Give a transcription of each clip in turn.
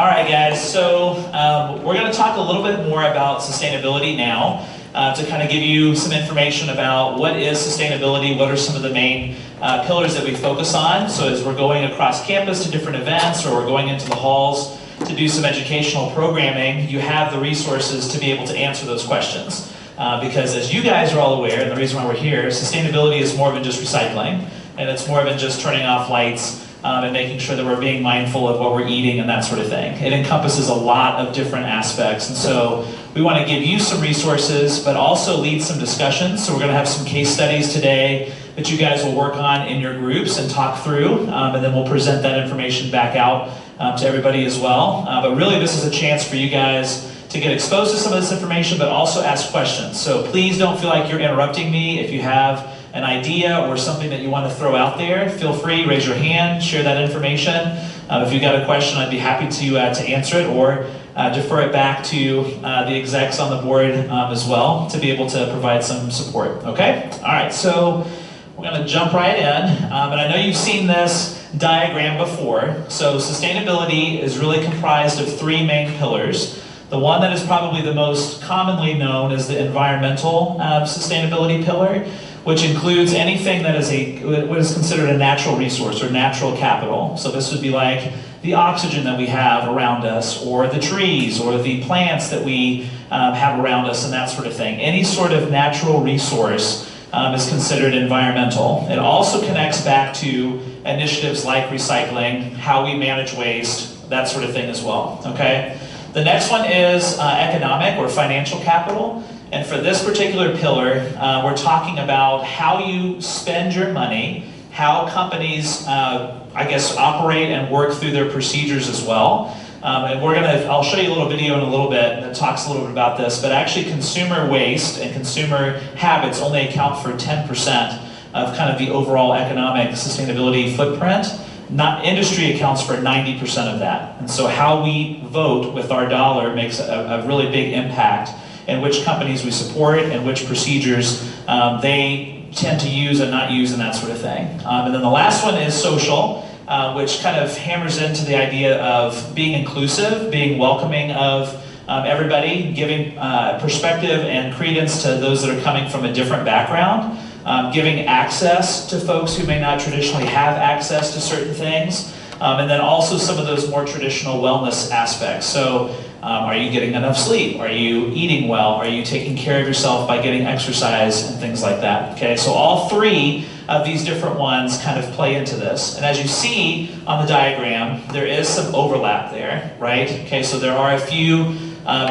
All right, guys, so we're going to talk a little bit more about sustainability now to kind of give you some information about what is sustainability, what are some of the main pillars that we focus on. So as we're going across campus to different events or we're going into the halls to do some educational programming, you have the resources to be able to answer those questions. Because as you guys are all aware, and the reason why we're here, sustainability is more than just recycling, and it's more than just turning off lights and making sure that we're being mindful of what we're eating and that sort of thing. It encompasses a lot of different aspects, and so we want to give you some resources, but also lead some discussions. So we're going to have some case studies today that you guys will work on in your groups and talk through, and then we'll present that information back out to everybody as well. But really, this is a chance for you guys to get exposed to some of this information, but also ask questions. So please don't feel like you're interrupting me. If you have an idea or something that you want to throw out there, feel free, raise your hand, share that information. If you've got a question, I'd be happy to answer it or defer it back to the execs on the board as well to be able to provide some support, okay? All right, so we're gonna jump right in. And I know you've seen this diagram before. So sustainability is really comprised of three main pillars. The one that is probably the most commonly known is the environmental sustainability pillar, which includes anything that is what is considered a natural resource or natural capital. So this would be like the oxygen that we have around us, or the trees, or the plants that we have around us, and that sort of thing. Any sort of natural resource is considered environmental. It also connects back to initiatives like recycling, how we manage waste, that sort of thing as well, okay? The next one is economic or financial capital. And for this particular pillar, we're talking about how you spend your money, how companies, operate and work through their procedures as well. And I'll show you a little video in a little bit that talks a little bit about this, but actually consumer waste and consumer habits only account for 10% of kind of the overall economic sustainability footprint. Industry accounts for 90% of that. And so how we vote with our dollar makes a really big impact in which companies we support and which procedures they tend to use and not use and that sort of thing. And then the last one is social, which kind of hammers into the idea of being inclusive, being welcoming of everybody, giving perspective and credence to those that are coming from a different background, giving access to folks who may not traditionally have access to certain things, and then also some of those more traditional wellness aspects. So are you getting enough sleep? Are you eating well? Are you taking care of yourself by getting exercise and things like that? Okay, so all three of these different ones kind of play into this. And as you see on the diagram, there is some overlap there, right? Okay, so there are a few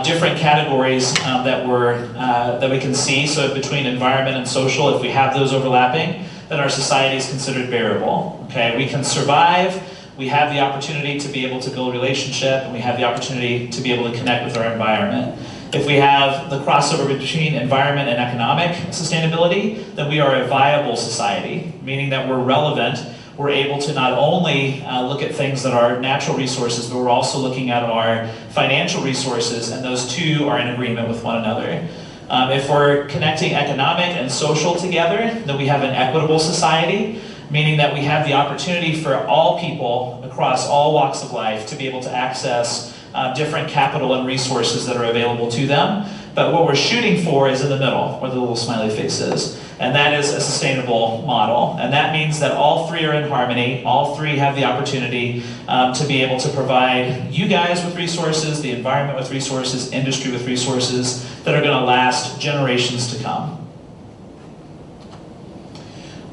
different categories that we can see. So between environment and social, if we have those overlapping, then our society is considered bearable. Okay, we can survive. We have the opportunity to be able to build relationship, and we have the opportunity to be able to connect with our environment. If we have the crossover between environment and economic sustainability, then we are a viable society, meaning that we're relevant. We're able to not only look at things that are natural resources, but we're also looking at our financial resources, and those two are in agreement with one another. If we're connecting economic and social together, then we have an equitable society, meaning that we have the opportunity for all people across all walks of life to be able to access different capital and resources that are available to them. But what we're shooting for is in the middle, where the little smiley face is. And that is a sustainable model. And that means that all three are in harmony. All three have the opportunity to be able to provide you guys with resources, the environment with resources, industry with resources that are going to last generations to come.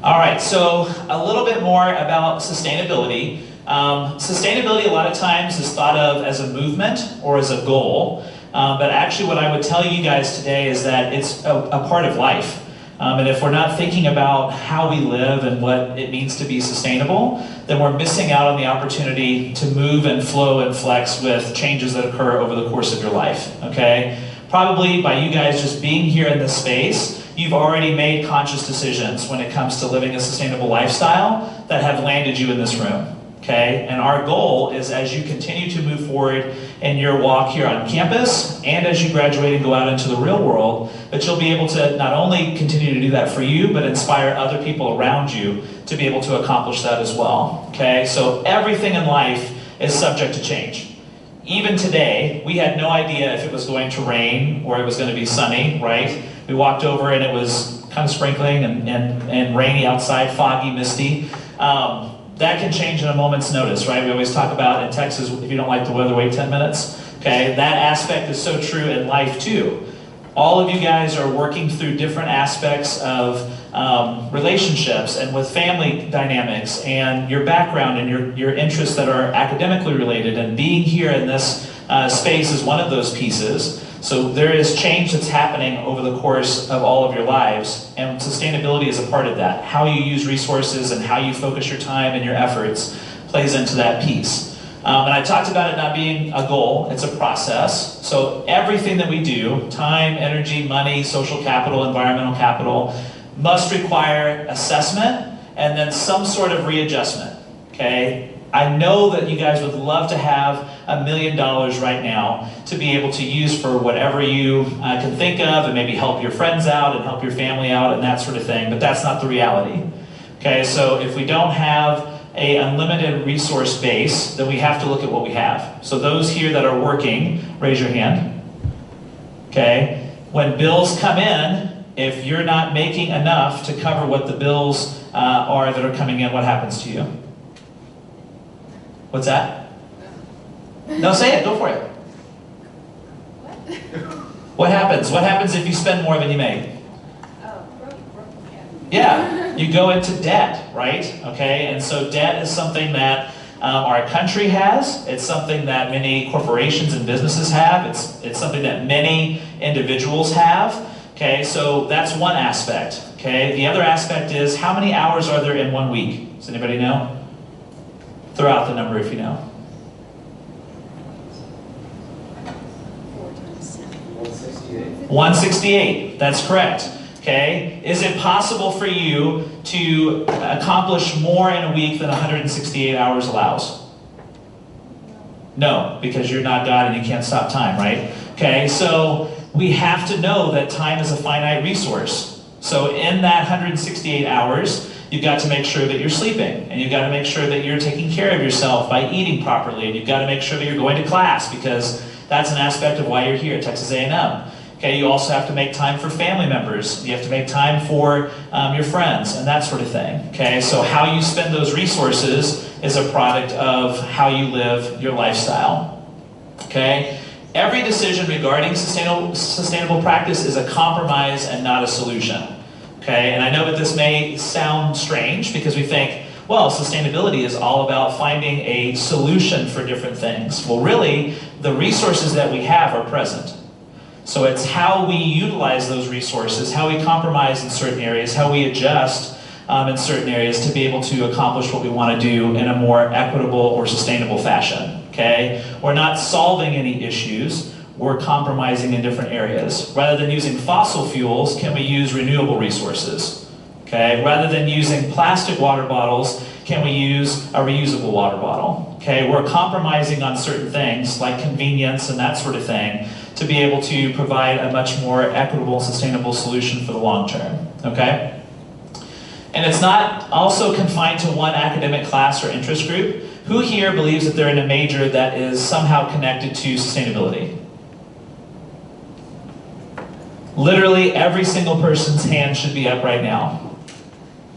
All right, so a little bit more about sustainability. Sustainability a lot of times is thought of as a movement or as a goal, but actually what I would tell you guys today is that it's a part of life. And if we're not thinking about how we live and what it means to be sustainable, then we're missing out on the opportunity to move and flow and flex with changes that occur over the course of your life, okay? Probably by you guys just being here in this space, you've already made conscious decisions when it comes to living a sustainable lifestyle that have landed you in this room, okay? And our goal is, as you continue to move forward in your walk here on campus, and as you graduate and go out into the real world, that you'll be able to not only continue to do that for you, but inspire other people around you to be able to accomplish that as well, okay? So everything in life is subject to change. even today, we had no idea if it was going to rain or it was going to be sunny, right? We walked over and it was kind of sprinkling and rainy outside, foggy, misty. That can change in a moment's notice, right? We always talk about in Texas, if you don't like the weather, wait 10 minutes. Okay, that aspect is so true in life too. All of you guys are working through different aspects of relationships and with family dynamics and your background and your interests that are academically related, and being here in this space is one of those pieces. So there is change that's happening over the course of all of your lives, and sustainability is a part of that. How you use resources and how you focus your time and your efforts plays into that piece. And I talked about it not being a goal, it's a process. So everything that we do, time, energy, money, social capital, environmental capital, must require assessment and then some sort of readjustment, okay? I know that you guys would love to have $1 million right now to be able to use for whatever you can think of, and maybe help your friends out and help your family out and that sort of thing, but that's not the reality. Okay, so if we don't have an unlimited resource base, then we have to look at what we have. So those here that are working, raise your hand. Okay, when bills come in, if you're not making enough to cover what the bills are that are coming in, what happens to you? What's that? No, say it, go for it. What happens? What happens if you spend more than you make? Yeah, you go into debt, right? Okay, and so debt is something that our country has. It's something that many corporations and businesses have. It's something that many individuals have. Okay, so that's one aspect. Okay, the other aspect is how many hours are there in 1 week? Does anybody know? Throw out the number if you know. 168, that's correct. Okay, is it possible for you to accomplish more in a week than 168 hours allows? No, because you're not God and you can't stop time, right? Okay, so we have to know that time is a finite resource. So in that 168 hours, you've got to make sure that you're sleeping, and you've got to make sure that you're taking care of yourself by eating properly, and you've got to make sure that you're going to class, because that's an aspect of why you're here at Texas A&M. Okay, you also have to make time for family members. You have to make time for your friends and that sort of thing. Okay, so how you spend those resources is a product of how you live your lifestyle. Okay, every decision regarding sustainable practice is a compromise and not a solution. Okay, and I know that this may sound strange because we think, well, sustainability is all about finding a solution for different things. Well, really, the resources that we have are present. So it's how we utilize those resources, how we compromise in certain areas, how we adjust in certain areas to be able to accomplish what we want to do in a more equitable or sustainable fashion. Okay? We're not solving any issues, we're compromising in different areas. Rather than using fossil fuels, can we use renewable resources? Okay? Rather than using plastic water bottles, can we use a reusable water bottle? Okay? We're compromising on certain things like convenience and that sort of thing to be able to provide a much more equitable, sustainable solution for the long term. Okay? And it's not also confined to one academic class or interest group. Who here believes that they're in a major that is somehow connected to sustainability? Literally every single person's hand should be up right now.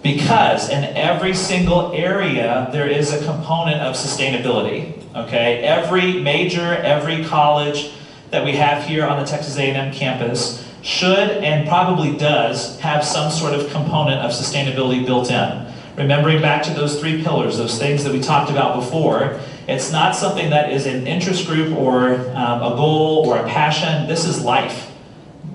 Because in every single area, there is a component of sustainability. Okay? Every major, every college that we have here on the Texas A&M campus should and probably does have some sort of component of sustainability built in. Remembering back to those 3 pillars, those things that we talked about before, it's not something that is an interest group or a goal or a passion. This is life.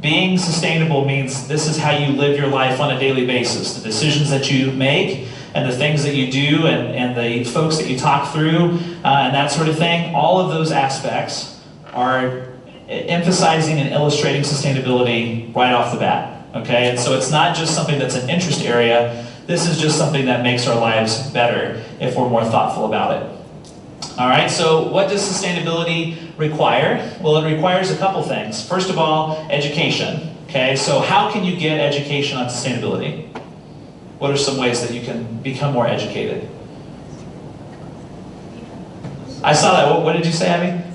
Being sustainable means this is how you live your life on a daily basis. The decisions that you make and the things that you do and the folks that you talk through and that sort of thing, all of those aspects are emphasizing and illustrating sustainability right off the bat. Okay, and so it's not just something that's an interest area. This is just something that makes our lives better if we're more thoughtful about it. All right, so what does sustainability require? Well, it requires a couple things. First of all, education. Okay, so how can you get education on sustainability? What are some ways that you can become more educated? I saw that. What did you say, Abby?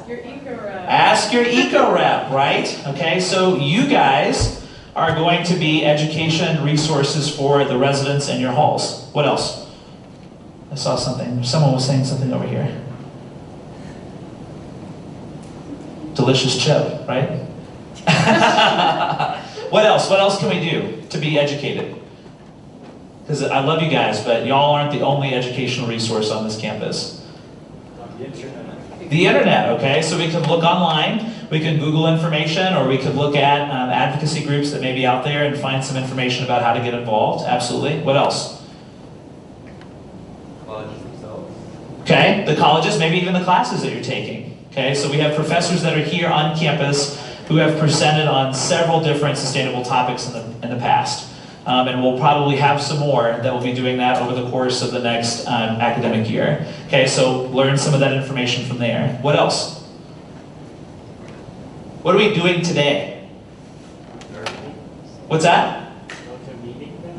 Ask your eco rep. Ask your eco rep, right? Okay, so you guys are going to be education resources for the residents in your halls. What else? I saw something. Someone was saying something over here. Delicious chip, right? What else? What else can we do to be educated? Because I love you guys, but y'all aren't the only educational resource on this campus. The internet. The internet, okay? So we can look online, we can Google information, or we could look at advocacy groups that may be out there and find some information about how to get involved. Absolutely. What else? Colleges themselves. Okay, the colleges, maybe even the classes that you're taking. Okay, so we have professors that are here on campus who have presented on several different sustainable topics in the past. And we'll probably have some more that will be doing that over the course of the next academic year. Okay, so learn some of that information from there. What else? What are we doing today? What's that?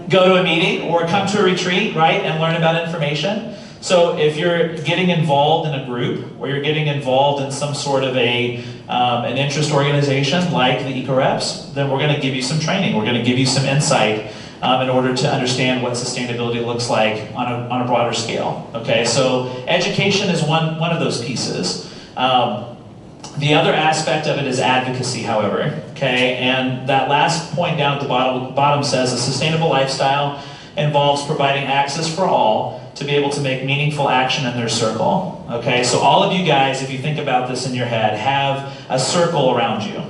Go to a meeting or come to a retreat, right, and learn about information. So if you're getting involved in a group or you're getting involved in some sort of an interest organization like the Eco-Reps, then we're going to give you some training. We're going to give you some insight in order to understand what sustainability looks like on a broader scale. Okay, so education is one of those pieces. The other aspect of it is advocacy, however. Okay, and that last point down at the bottom says a sustainable lifestyle involves providing access for all to be able to make meaningful action in their circle. Okay, so all of you guys, if you think about this in your head, have a circle around you.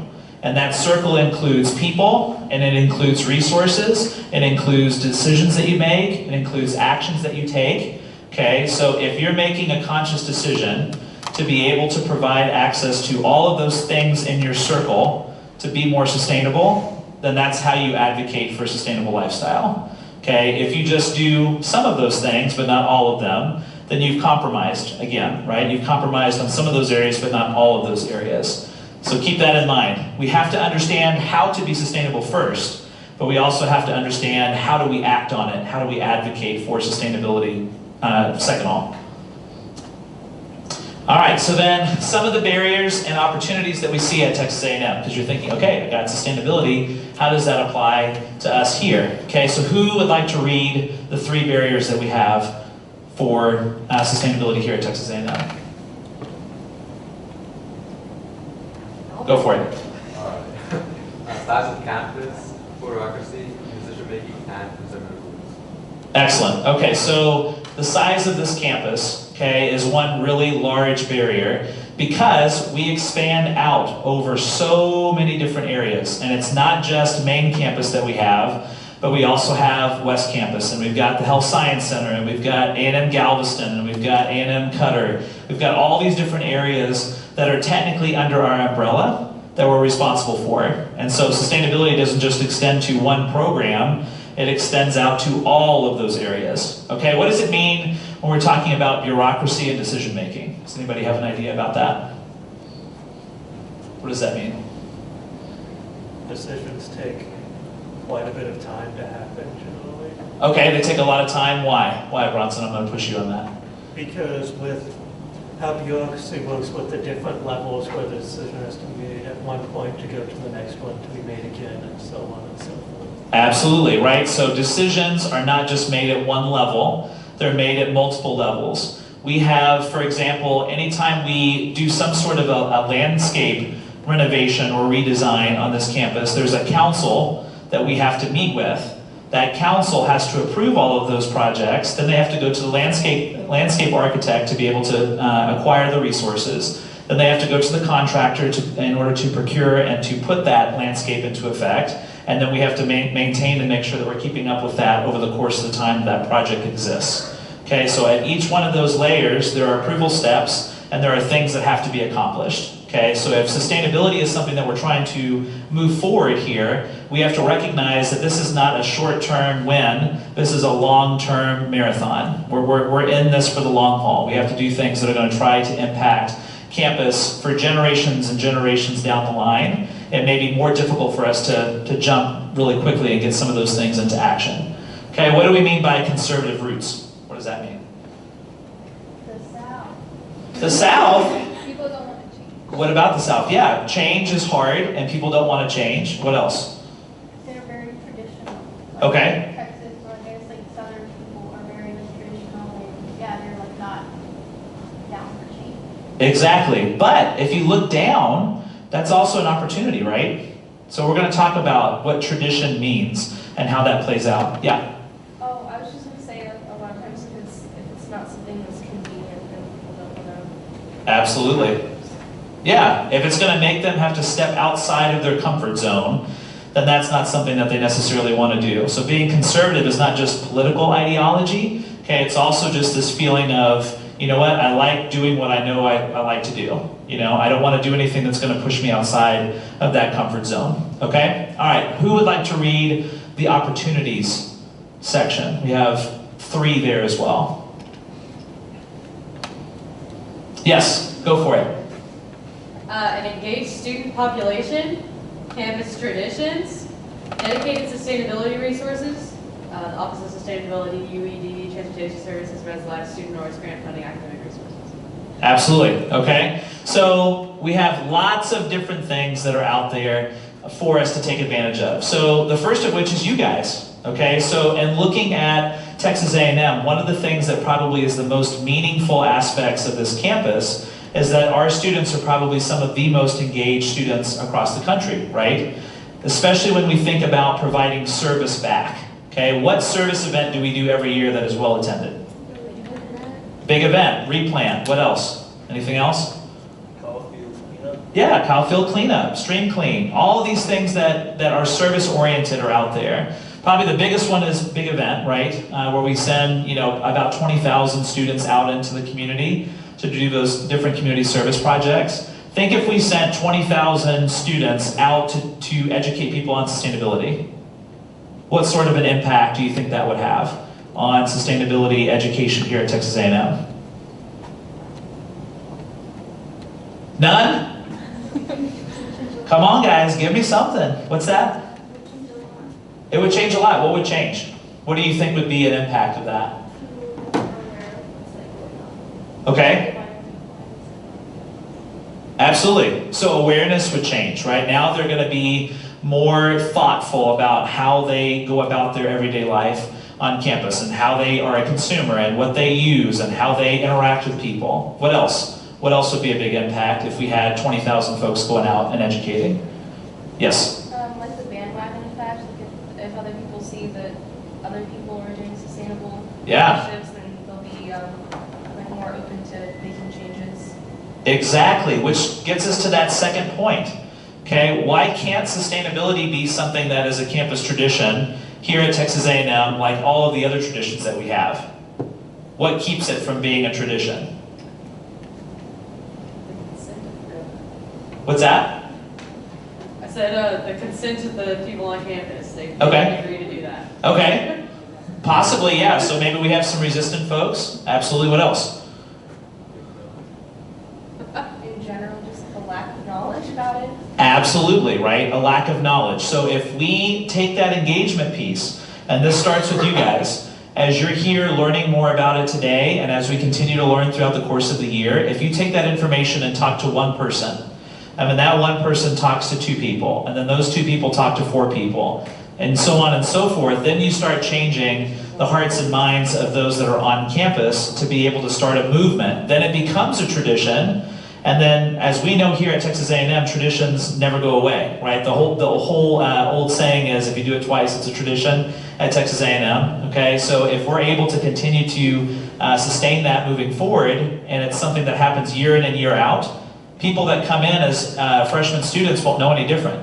And that circle includes people, and it includes resources, it includes decisions that you make, it includes actions that you take. Okay, so if you're making a conscious decision to be able to provide access to all of those things in your circle to be more sustainable, then that's how you advocate for a sustainable lifestyle. Okay, if you just do some of those things, but not all of them, then you've compromised again, right? You've compromised on some of those areas, but not all of those areas. So keep that in mind. We have to understand how to be sustainable first, but we also have to understand how do we act on it? How do we advocate for sustainability second all? All right, so then some of the barriers and opportunities that we see at Texas A&M, because you're thinking, okay, I got sustainability, how does that apply to us here? Okay, so who would like to read the 3 barriers that we have for sustainability here at Texas A&M? Go for it. Size of campus, bureaucracy, decision making, and conservative rules. Excellent. Okay, so the size of this campus, okay, is one really large barrier because we expand out over so many different areas. And it's not just main campus that we have, but we also have West Campus, and we've got the Health Science Center, and we've got A&M Galveston, and we've got A&M Cutter. We've got all these different areas that are technically under our umbrella that we're responsible for. And so sustainability doesn't just extend to one program, it extends out to all of those areas. Okay, what does it mean when we're talking about bureaucracy and decision making? Does anybody have an idea about that? What does that mean? Decisions take quite a bit of time to happen, generally. Okay, they take a lot of time. Why? Why, Bronson? I'm going to push you on that. Because with how bureaucracy works with the different levels where the decision has to be made at one point to go to the next one to be made again, and so on and so forth. Absolutely, right? So decisions are not just made at one level, they're made at multiple levels. We have, for example, anytime we do some sort of a landscape renovation or redesign on this campus, there's a council that we have to meet with. That council has to approve all of those projects. Then they have to go to the landscape architect to be able to acquire the resources. Then they have to go to the contractor in order to procure and to put that landscape into effect. And then we have to maintain and make sure that we're keeping up with that over the course of the time that project exists. Okay, so at each one of those layers, there are approval steps and there are things that have to be accomplished. Okay, so if sustainability is something that we're trying to move forward here, we have to recognize that this is not a short-term win, this is a long-term marathon. We're in this for the long haul. We have to do things that are going to try to impact campus for generations and generations down the line. It may be more difficult for us to jump really quickly and get some of those things into action. Okay, what do we mean by conservative roots? What does that mean? The South. The South? People don't want to change. What about the South? Yeah, change is hard and people don't want to change. What else? They're very traditional. Okay. Texas, or I guess like Southern people are very like, traditional, and yeah, they're like not down for change. Exactly. But if you look down, that's also an opportunity, right? So we're going to talk about what tradition means and how that plays out. Yeah. Oh, I was just going to say that a lot of times if it's not something that's convenient, then people don't want to. Absolutely. Yeah, if it's going to make them have to step outside of their comfort zone, then that's not something that they necessarily want to do. So being conservative is not just political ideology, okay, it's also just this feeling of, you know what, I like doing what I know I like to do. You know, I don't want to do anything that's going to push me outside of that comfort zone, okay? All right, who would like to read the opportunities section? We have 3 there as well. Yes, go for it. An engaged student population, campus traditions, dedicated sustainability resources, the Office of Sustainability, UED, Transportation Services, ResLife, Student Norris, Grant Funding, Academic Resources. Absolutely, okay? So we have lots of different things that are out there for us to take advantage of. So the first of which is you guys, okay? So in looking at Texas A&M, one of the things that probably is the most meaningful aspects of this campus is that our students are probably some of the most engaged students across the country, right? Especially when we think about providing service back, okay? What service event do we do every year that is well attended? Big event, replant, what else? Anything else? Yeah, Kyle cleanup, stream clean, all of these things that are service oriented are out there. Probably the biggest one is big event, right? Where we send, you know, about 20,000 students out into the community to do those different community service projects. Think if we sent 20,000 students out to educate people on sustainability. What sort of an impact do you think that would have on sustainability education here at Texas A&M? None? Come on guys, give me something. What's that? It would change a lot. What would change? What do you think would be an impact of that? Okay. Absolutely. So awareness would change, right? Now they're going to be more thoughtful about how they go about their everyday life on campus and how they are a consumer and what they use and how they interact with people. What else? What else would be a big impact if we had 20,000 folks going out and educating? Yes? Like the bandwagon effect, like if other people see that other people are doing sustainable initiatives, then they'll be like more open to making changes. Exactly, which gets us to that second point. Okay, why can't sustainability be something that is a campus tradition here at Texas A&M like all of the other traditions that we have? What keeps it from being a tradition? What's that? I said the consent of the people on campus. They Okay. agree to do that. Okay, possibly, yeah. So maybe we have some resistant folks. Absolutely, what else? In general, just the lack of knowledge about it. Absolutely, right? A lack of knowledge. So if we take that engagement piece, and this starts with you guys, as you're here learning more about it today, and as we continue to learn throughout the course of the year, if you take that information and talk to one person, and then that one person talks to 2 people, and then those 2 people talk to 4 people, and so on and so forth, then you start changing the hearts and minds of those that are on campus to be able to start a movement. Then it becomes a tradition, and then as we know here at Texas A&M, traditions never go away, right? The whole old saying is, if you do it twice, it's a tradition at Texas A&M, okay? So if we're able to continue to sustain that moving forward, and it's something that happens year in and year out, people that come in as freshman students won't know any different.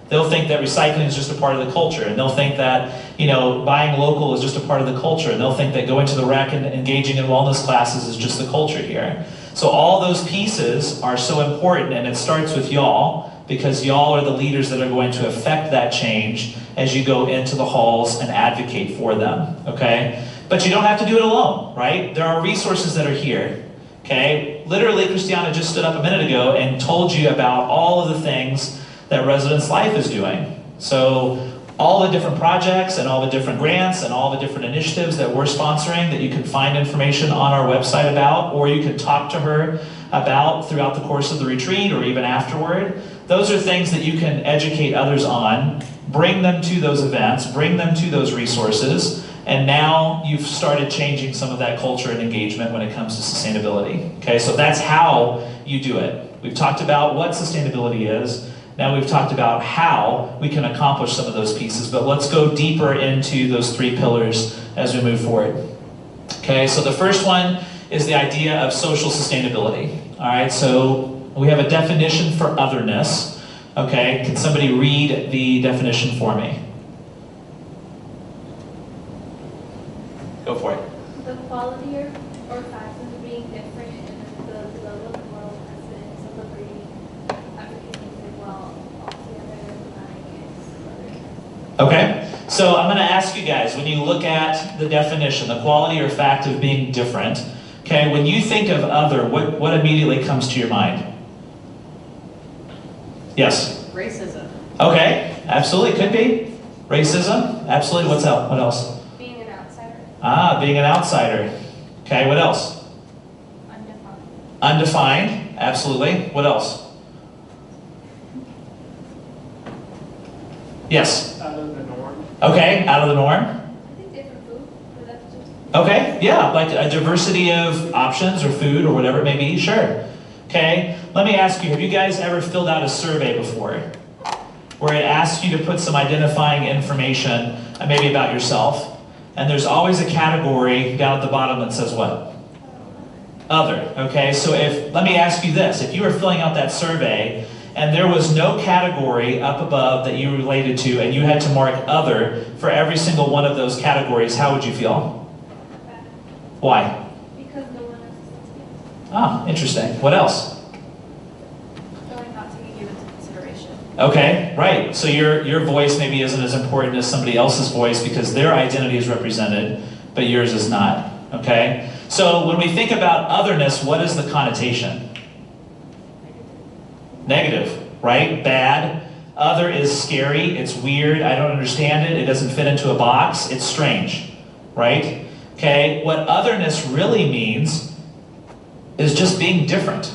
They'll think that recycling is just a part of the culture, and they'll think that, you know, buying local is just a part of the culture, and they'll think that going to the rec and engaging in wellness classes is just the culture here. So all those pieces are so important, and it starts with y'all, because y'all are the leaders that are going to affect that change as you go into the halls and advocate for them, okay? But you don't have to do it alone, right? There are resources that are here. Okay, literally Christiana just stood up a minute ago and told you about all of the things that Residence Life is doing. So all the different projects and all the different grants and all the different initiatives that we're sponsoring that you can find information on our website about, or you can talk to her about throughout the course of the retreat or even afterward. Those are things that you can educate others on, bring them to those events, bring them to those resources, and now you've started changing some of that culture and engagement when it comes to sustainability. Okay, so that's how you do it. We've talked about what sustainability is. Now we've talked about how we can accomplish some of those pieces, but let's go deeper into those 3 pillars as we move forward. Okay, so the first one is the idea of social sustainability. All right, so we have a definition for otherness. Okay, can somebody read the definition for me? Go for it. The quality or fact of being different in the level of the world has been celebrating African music while altogether denying its otherness. Okay, so I'm going to ask you guys, when you look at the definition, the quality or fact of being different, okay, when you think of other, what immediately comes to your mind? Yes? Racism. Okay, absolutely, could be. Racism, absolutely. What's else? What else? Being an outsider. Ah, being an outsider. Okay, what else? Undefined. Undefined, absolutely. What else? Yes? Out of the norm. Okay, out of the norm. I think different food, but that's just. Okay, yeah, like a diversity of options or food or whatever it may be, sure. Okay, let me ask you, have you guys ever filled out a survey before? Where it asks you to put some identifying information, maybe about yourself, and there's always a category down at the bottom that says what? Other, okay? So let me ask you this, if you were filling out that survey and there was no category up above that you related to and you had to mark other for every single one of those categories, how would you feel? Bad. Why? Because no one else is speaking. Ah, interesting. What else? Feeling not to be given consideration. Okay, right. So your voice maybe isn't as important as somebody else's voice because their identity is represented, but yours is not. Okay? So when we think about otherness, what is the connotation? Negative, right? Bad. Other is scary, it's weird, I don't understand it, it doesn't fit into a box, it's strange, right? Okay, what otherness really means is just being different.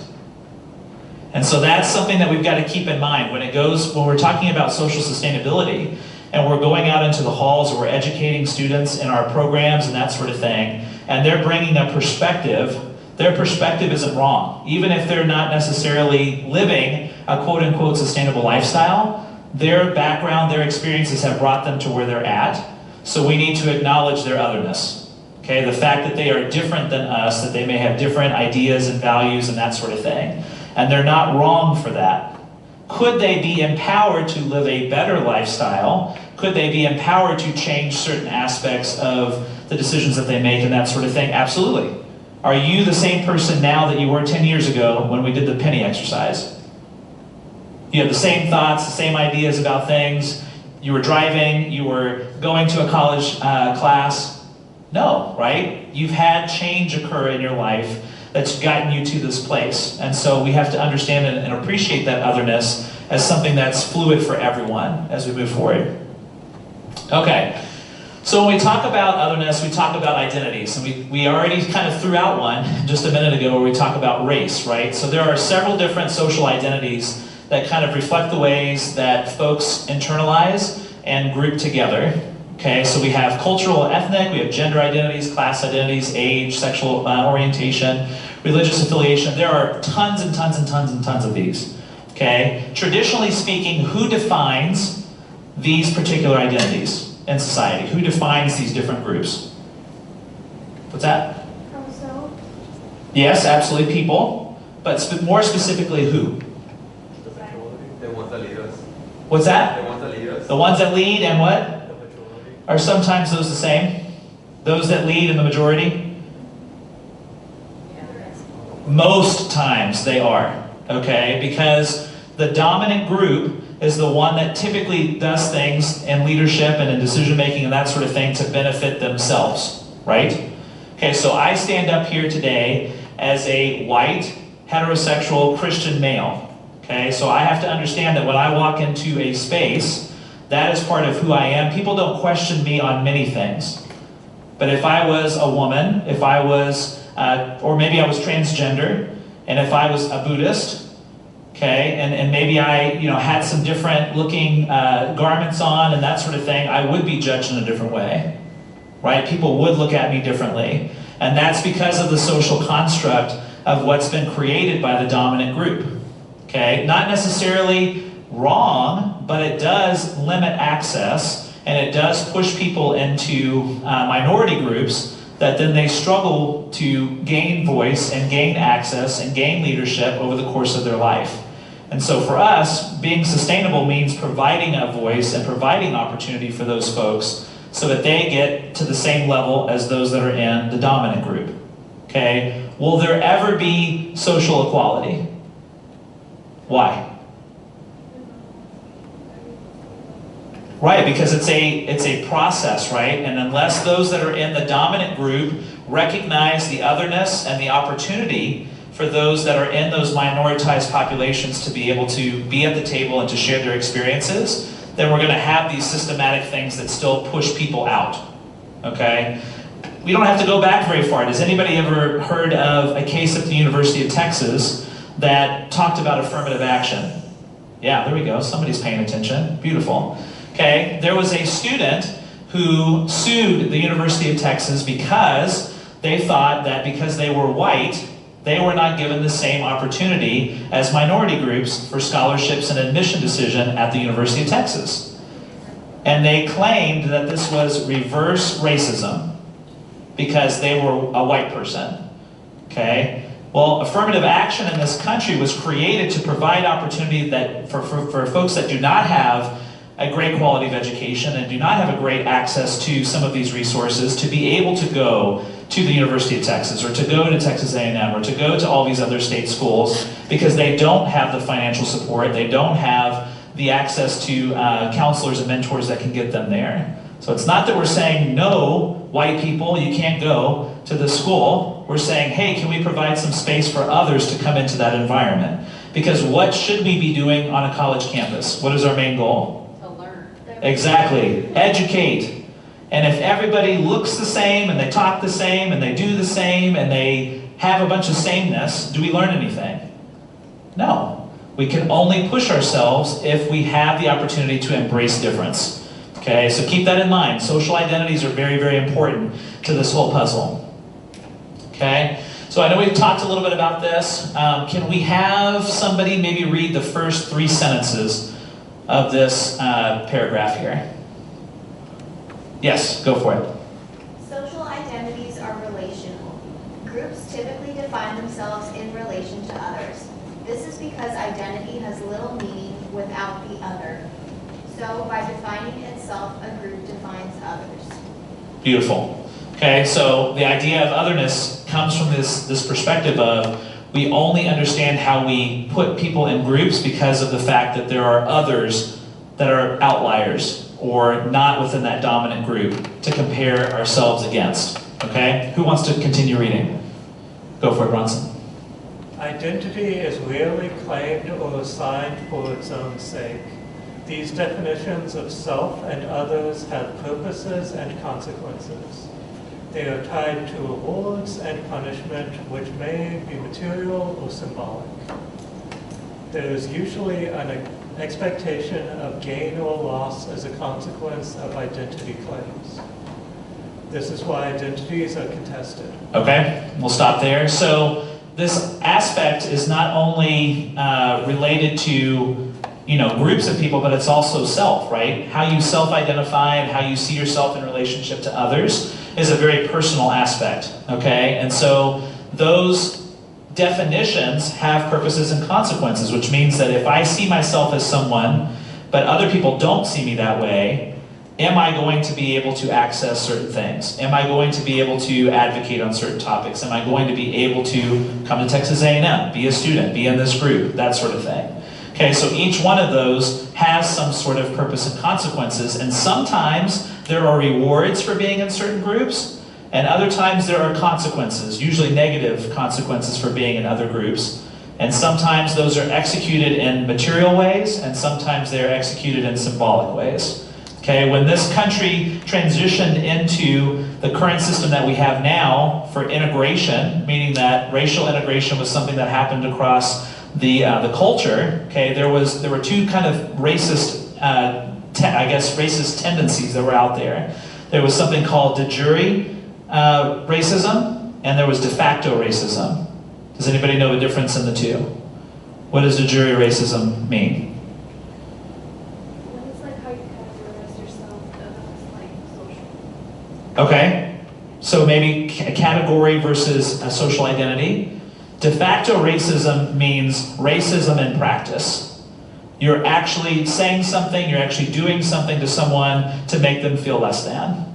And so that's something that we've got to keep in mind when we're talking about social sustainability and we're going out into the halls or we're educating students in our programs and that sort of thing, and they're bringing a perspective. Their perspective isn't wrong. Even if they're not necessarily living a quote-unquote sustainable lifestyle, their background, their experiences have brought them to where they're at. So we need to acknowledge their otherness. Okay, the fact that they are different than us, that they may have different ideas and values and that sort of thing. And they're not wrong for that. Could they be empowered to live a better lifestyle? Could they be empowered to change certain aspects of the decisions that they make and that sort of thing? Absolutely. Are you the same person now that you were 10 years ago when we did the penny exercise? You have the same thoughts, the same ideas about things. You were driving, you were going to a college class. No, right? You've had change occur in your life that's gotten you to this place. And so we have to understand and appreciate that otherness as something that's fluid for everyone as we move forward. Okay. So when we talk about otherness, we talk about identities. And we already kind of threw out one just a minute ago where we talk about race, right? So there are several different social identities that kind of reflect the ways that folks internalize and group together. Okay, so we have cultural, ethnic, we have gender identities, class identities, age, sexual orientation, religious affiliation. There are tons and tons and tons and tons of these. Okay, traditionally speaking, who defines these particular identities in society? Who defines these different groups? What's that? Also, Yes, absolutely people, but more specifically who? The ones that lead us. What's that? The ones that lead us. The ones that lead and what? The majority. Are sometimes those the same? Those that lead and the majority? Most times they are, okay? Because the dominant group is the one that typically does things in leadership and in decision-making and that sort of thing to benefit themselves, right? Okay, so I stand up here today as a white, heterosexual Christian male, okay? So I have to understand that when I walk into a space, that is part of who I am. People don't question me on many things. But if I was a woman, if I was, or maybe I was transgender, and if I was a Buddhist, okay, and maybe I had some different looking garments on and that sort of thing, I would be judged in a different way, right? People would look at me differently. And that's because of the social construct of what's been created by the dominant group, okay? Not necessarily wrong, but it does limit access, and it does push people into minority groups that then they struggle to gain voice and gain access and gain leadership over the course of their life. And so for us, being sustainable means providing a voice and providing opportunity for those folks so that they get to the same level as those that are in the dominant group, okay? Will there ever be social equality? Why? Right, because it's a process, right? And unless those that are in the dominant group recognize the otherness and the opportunity for those that are in those minoritized populations to be able to be at the table and to share their experiences, then we're going to have these systematic things that still push people out, okay? We don't have to go back very far. Has anybody ever heard of a case at the University of Texas that talked about affirmative action? Yeah, there we go. Somebody's paying attention. Beautiful. Okay, there was a student who sued the University of Texas because they thought that because they were white, they were not given the same opportunity as minority groups for scholarships and admission decision at the University of Texas. And they claimed that this was reverse racism because they were a white person, okay? Well, affirmative action in this country was created to provide opportunity that for folks that do not have a great quality of education and do not have a great access to some of these resources to be able to go to the University of Texas or to go to Texas A&M or to go to all these other state schools because they don't have the financial support, they don't have the access to counselors and mentors that can get them there. So it's not that we're saying, no, white people, you can't go to the school. We're saying, hey, can we provide some space for others to come into that environment? Because what should we be doing on a college campus? What is our main goal? Exactly. Educate. And if everybody looks the same and they talk the same and they do the same and they have a bunch of sameness, do we learn anything? No. We can only push ourselves if we have the opportunity to embrace difference. Okay, so keep that in mind. Social identities are very, very important to this whole puzzle. Okay, so I know we've talked a little bit about this. Can we have somebody maybe read the first 3 sentences of this paragraph here? Yes, go for it. Social identities are relational. Groups typically define themselves in relation to others. This is because identity has little meaning without the other. So by defining itself, a group defines others. Beautiful. Okay, so the idea of otherness comes from this perspective of we only understand how we put people in groups because of the fact that there are others that are outliers or not within that dominant group to compare ourselves against. Okay? Who wants to continue reading? Go for it, Bronson. Identity is rarely claimed or assigned for its own sake. These definitions of self and others have purposes and consequences. They are tied to rewards and punishment, which may be material or symbolic. There is usually an expectation of gain or loss as a consequence of identity claims. This is why identities are contested. Okay, we'll stop there. So this aspect is not only related to groups of people, but it's also self, right? How you self-identify and how you see yourself in relationship to others is a very personal aspect, okay? And so those definitions have purposes and consequences, which means that if I see myself as someone, but other people don't see me that way, am I going to be able to access certain things? Am I going to be able to advocate on certain topics? Am I going to be able to come to Texas A&M, be a student, be in this group, that sort of thing? Okay, so each one of those has some sort of purpose and consequences, and sometimes there are rewards for being in certain groups, and other times there are consequences, usually negative consequences for being in other groups, and sometimes those are executed in material ways, and sometimes they're executed in symbolic ways. Okay, when this country transitioned into the current system that we have now for integration, meaning that racial integration was something that happened across the culture. Okay, there were two kind of racist, racist tendencies that were out there. There was something called de jure racism, and there was de facto racism. Does anybody know the difference in the two? What does de jure racism mean? What is like how you categorize yourself as like social? Okay, so maybe a category versus a social identity. De facto racism means racism in practice. You're actually saying something, you're actually doing something to someone to make them feel less than.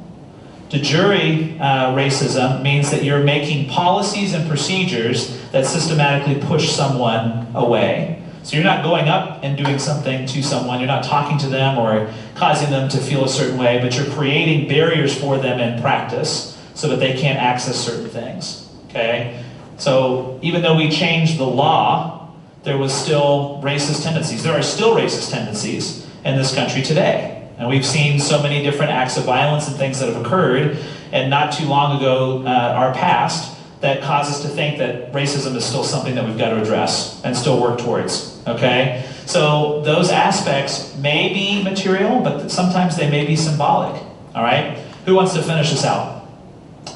De jure racism means that you're making policies and procedures that systematically push someone away. So you're not going up and doing something to someone, you're not talking to them or causing them to feel a certain way, but you're creating barriers for them in practice so that they can't access certain things, okay? So even though we changed the law, there was still racist tendencies. There are still racist tendencies in this country today. And we've seen so many different acts of violence and things that have occurred, and not too long ago, our past, that cause us to think that racism is still something that we've got to address and still work towards, okay? So those aspects may be material, but sometimes they may be symbolic, all right? Who wants to finish this out?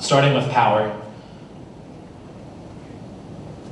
Starting with power.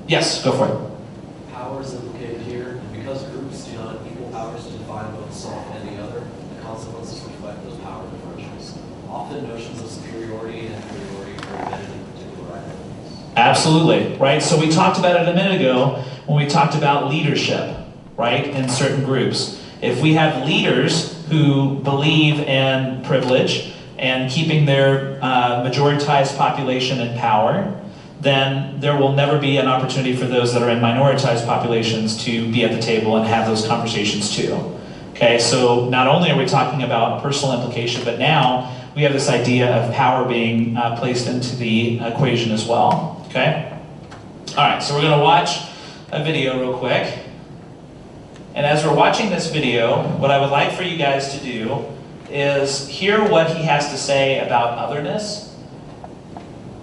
Yes, go for it. Power is implicated here, and because groups do not have equal powers to define both self and the other, the consequences reflect those power differentials. Often notions of superiority and inferiority are embedded in particular identities. Absolutely, right? So we talked about it a minute ago when we talked about leadership, right, in certain groups. If we have leaders who believe in privilege and keeping their majoritized population in power, then there will never be an opportunity for those that are in minoritized populations to be at the table and have those conversations too. Okay, so not only are we talking about personal implication, but now we have this idea of power being placed into the equation as well. Okay? All right, so we're going to watch a video real quick. And as we're watching this video, what I would like for you guys to do is hear what he has to say about otherness,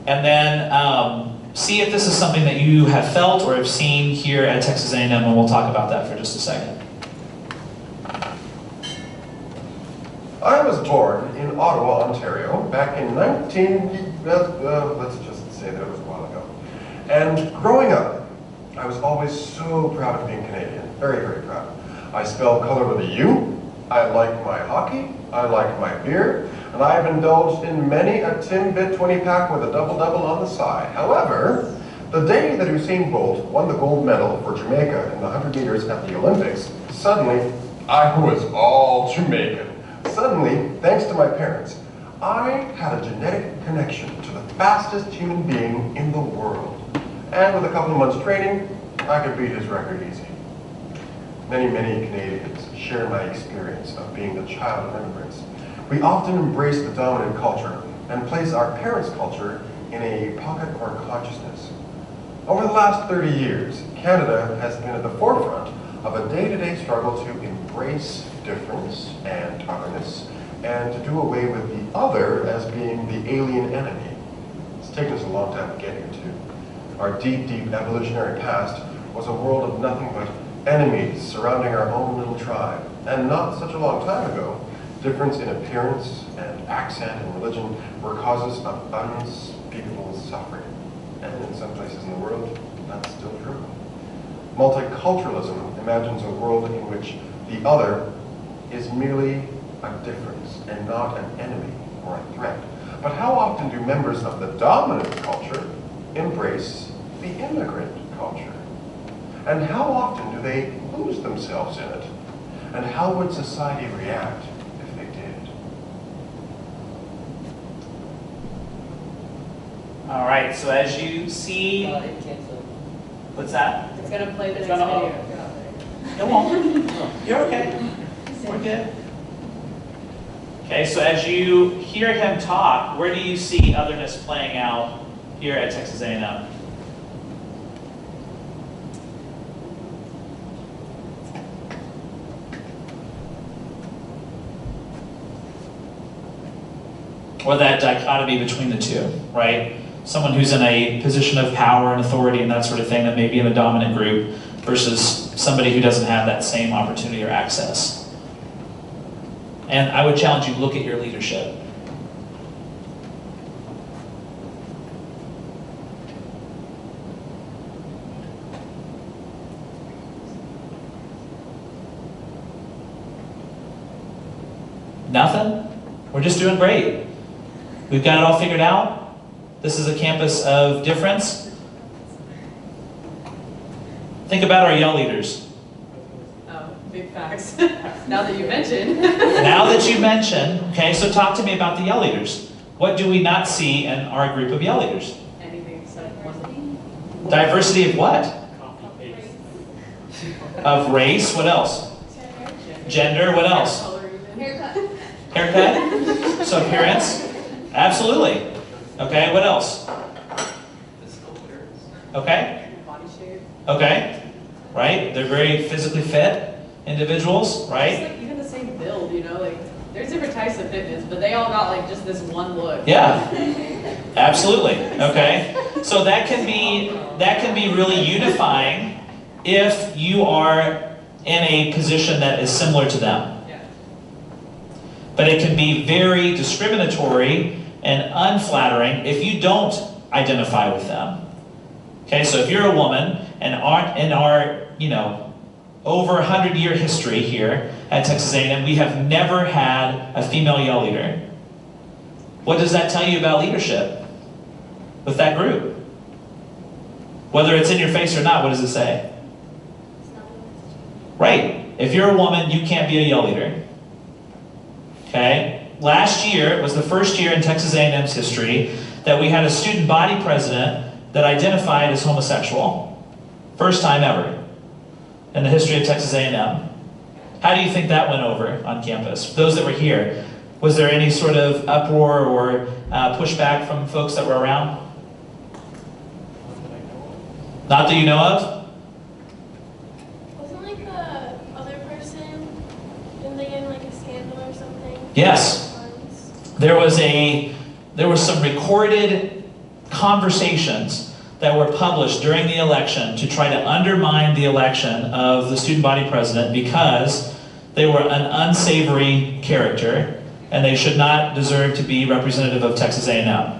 and then see if this is something that you have felt or have seen here at Texas A&M, and we'll talk about that for just a second. I was born in Ottawa, Ontario, back in let's just say that it was a while ago. And growing up, I was always so proud of being Canadian, very, very proud. I spell color with a U, I like my hockey, I like my beer, and I have indulged in many a Timbit 20-pack with a double-double on the side. However, the day that Usain Bolt won the gold medal for Jamaica in the 100 meters at the Olympics, suddenly, I was all Jamaican. Suddenly, thanks to my parents, I had a genetic connection to the fastest human being in the world. And with a couple of months training, I could beat his record easy. Many, many Canadians share my experience of being the child of immigrants. We often embrace the dominant culture and place our parents' culture in a pocket of our consciousness. Over the last 30 years, Canada has been at the forefront of a day-to-day struggle to embrace difference and otherness, and to do away with the other as being the alien enemy. It's taken us a long time to get here, too. Our deep, deep evolutionary past was a world of nothing but enemies surrounding our own little tribe. And not such a long time ago, difference in appearance and accent and religion were causes of unspeakable suffering. And in some places in the world, that's still true. Multiculturalism imagines a world in which the other is merely a difference and not an enemy or a threat. But how often do members of the dominant culture embrace the immigrant culture? And how often do they lose themselves in it? And how would society react if they did? All right, so as you see, what's that? It's gonna play the It's next gonna- video. It won't. You're okay. We're good. Okay, so as you hear him talk, where do you see otherness playing out here at Texas A&M? or that dichotomy between the two, right? Someone who's in a position of power and authority and that sort of thing that may be in a dominant group versus somebody who doesn't have that same opportunity or access. And I would challenge you, look at your leadership. Nothing? We're just doing great. We've got it all figured out. This is a campus of difference. Think about our Yell leaders. Oh, big facts. Now that you mention. Now that you mention, okay, so talk to me about the Yell leaders. What do we not see in our group of Yell leaders? Anything except one. Diversity of what? Of race, what else? Gender, what else? Haircut. Haircut? So appearance? Absolutely. Okay, what else? Physical appearance. Okay, Body shape. okay, right? They're very physically fit individuals, It's right? like even the same build, you know, like there's different types of fitness, but they all got like just this one look. Yeah, absolutely, okay? So that can be really unifying if you are in a position that is similar to them. Yeah. But it can be very discriminatory and unflattering if you don't identify with them. Okay, so if you're a woman and in our, over 100-year history here at Texas A&M, we have never had a female Yell leader. What does that tell you about leadership with that group? Whether it's in your face or not, what does it say? Right. If you're a woman, you can't be a Yell leader. Okay? Last year was the first year in Texas A&M's history that we had a student body president that identified as homosexual. First time ever in the history of Texas A&M. How do you think that went over on campus? Those that were here, was there any sort of uproar or pushback from folks that were around? Not that you know of? Wasn't like the other person, didn't they get in like a scandal or something? Yes. There was some recorded conversations that were published during the election to try to undermine the election of the student body president because they were an unsavory character and they should not deserve to be representative of Texas A&M.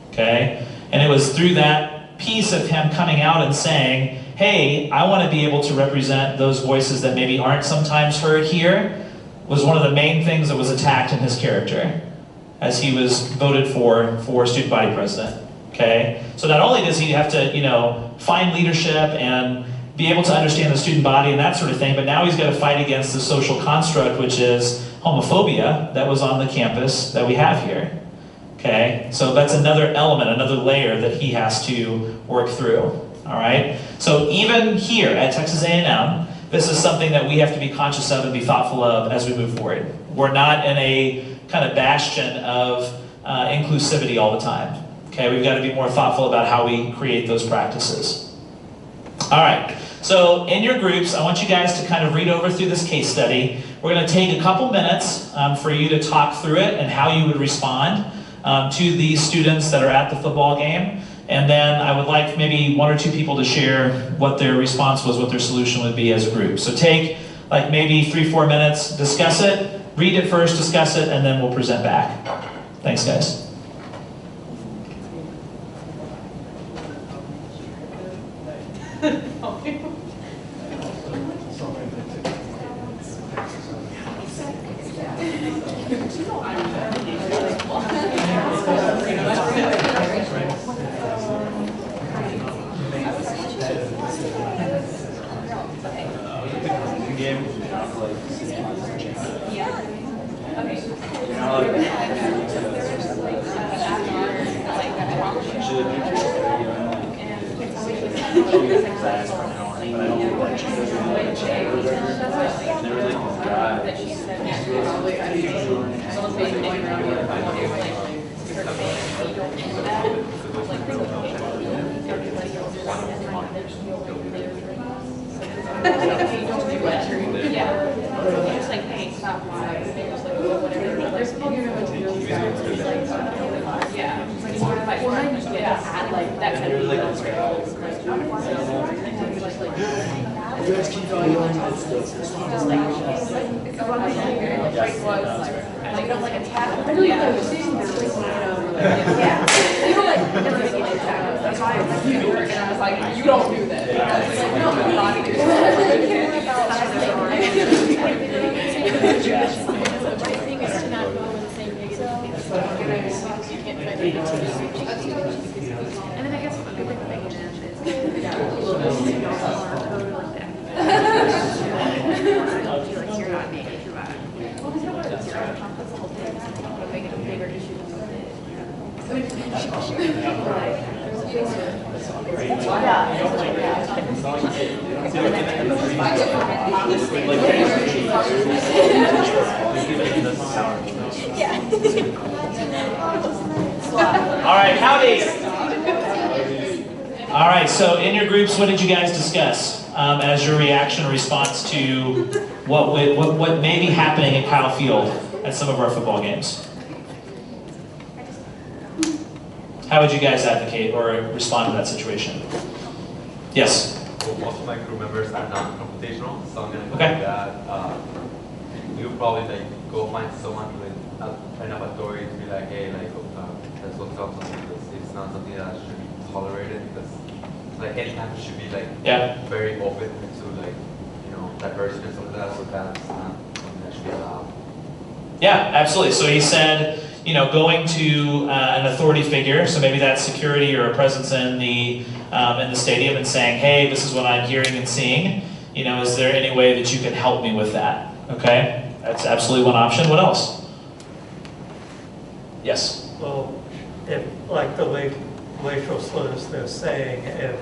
Okay? And it was through that piece of him coming out and saying, hey, I want to be able to represent those voices that maybe aren't sometimes heard here, was one of the main things that was attacked in his character as he was voted for student body president. Okay? So not only does he have to, find leadership and be able to understand the student body and that sort of thing, but now he's got to fight against the social construct, which is homophobia that was on the campus that we have here. Okay? So that's another element, another layer that he has to work through. All right? So even here at Texas A&M, this is something that we have to be conscious of and be thoughtful of as we move forward. We're not in a kind of bastion of inclusivity all the time. Okay, we've got to be more thoughtful about how we create those practices. All right, so in your groups, I want you guys to kind of read over through this case study. We're going to take a couple minutes for you to talk through it and how you would respond to these students that are at the football game. And then I would like maybe one or two people to share what their response was, what their solution would be as a group. So take like maybe 3-4 minutes, discuss it, read it first, discuss it, and then we'll present back. Thanks, guys. You don't do that. And then I guess a good thing with English is you're not making too bad. Make it a bigger issue. All right, howdy. All right, so in your groups, what did you guys discuss as your reaction or response to what may be happening at Kyle Field at some of our football games? How would you guys advocate or respond to that situation? Yes? Well, most of my crew members are not computational, so I'm going to Okay. do that. We would probably go find someone with enough authority to be like, hey, let's look up something because it's not something that should be tolerated because any campus should be very open to diversity and stuff like that, so that's not something that should be allowed. Yeah, absolutely. So he said, going to an authority figure, so maybe that's security or a presence in the stadium, and saying, hey, this is what I'm hearing and seeing. Is there any way that you can help me with that? Okay, that's absolutely one option. What else? Yes. Well, if, like the racial slurs they're saying, if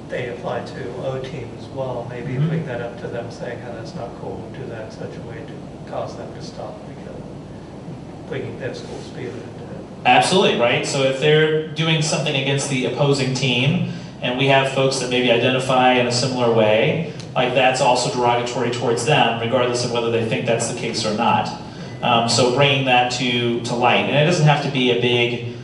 they apply to O team as well, maybe bring that up to them saying, how that's not cool, do that in such a way to cause them to stop bringing their school spirit into it. Absolutely, right? So if they're doing something against the opposing team, and we have folks that maybe identify in a similar way, that's also derogatory towards them, regardless of whether they think that's the case or not. So bringing that to light. And it doesn't have to be a big,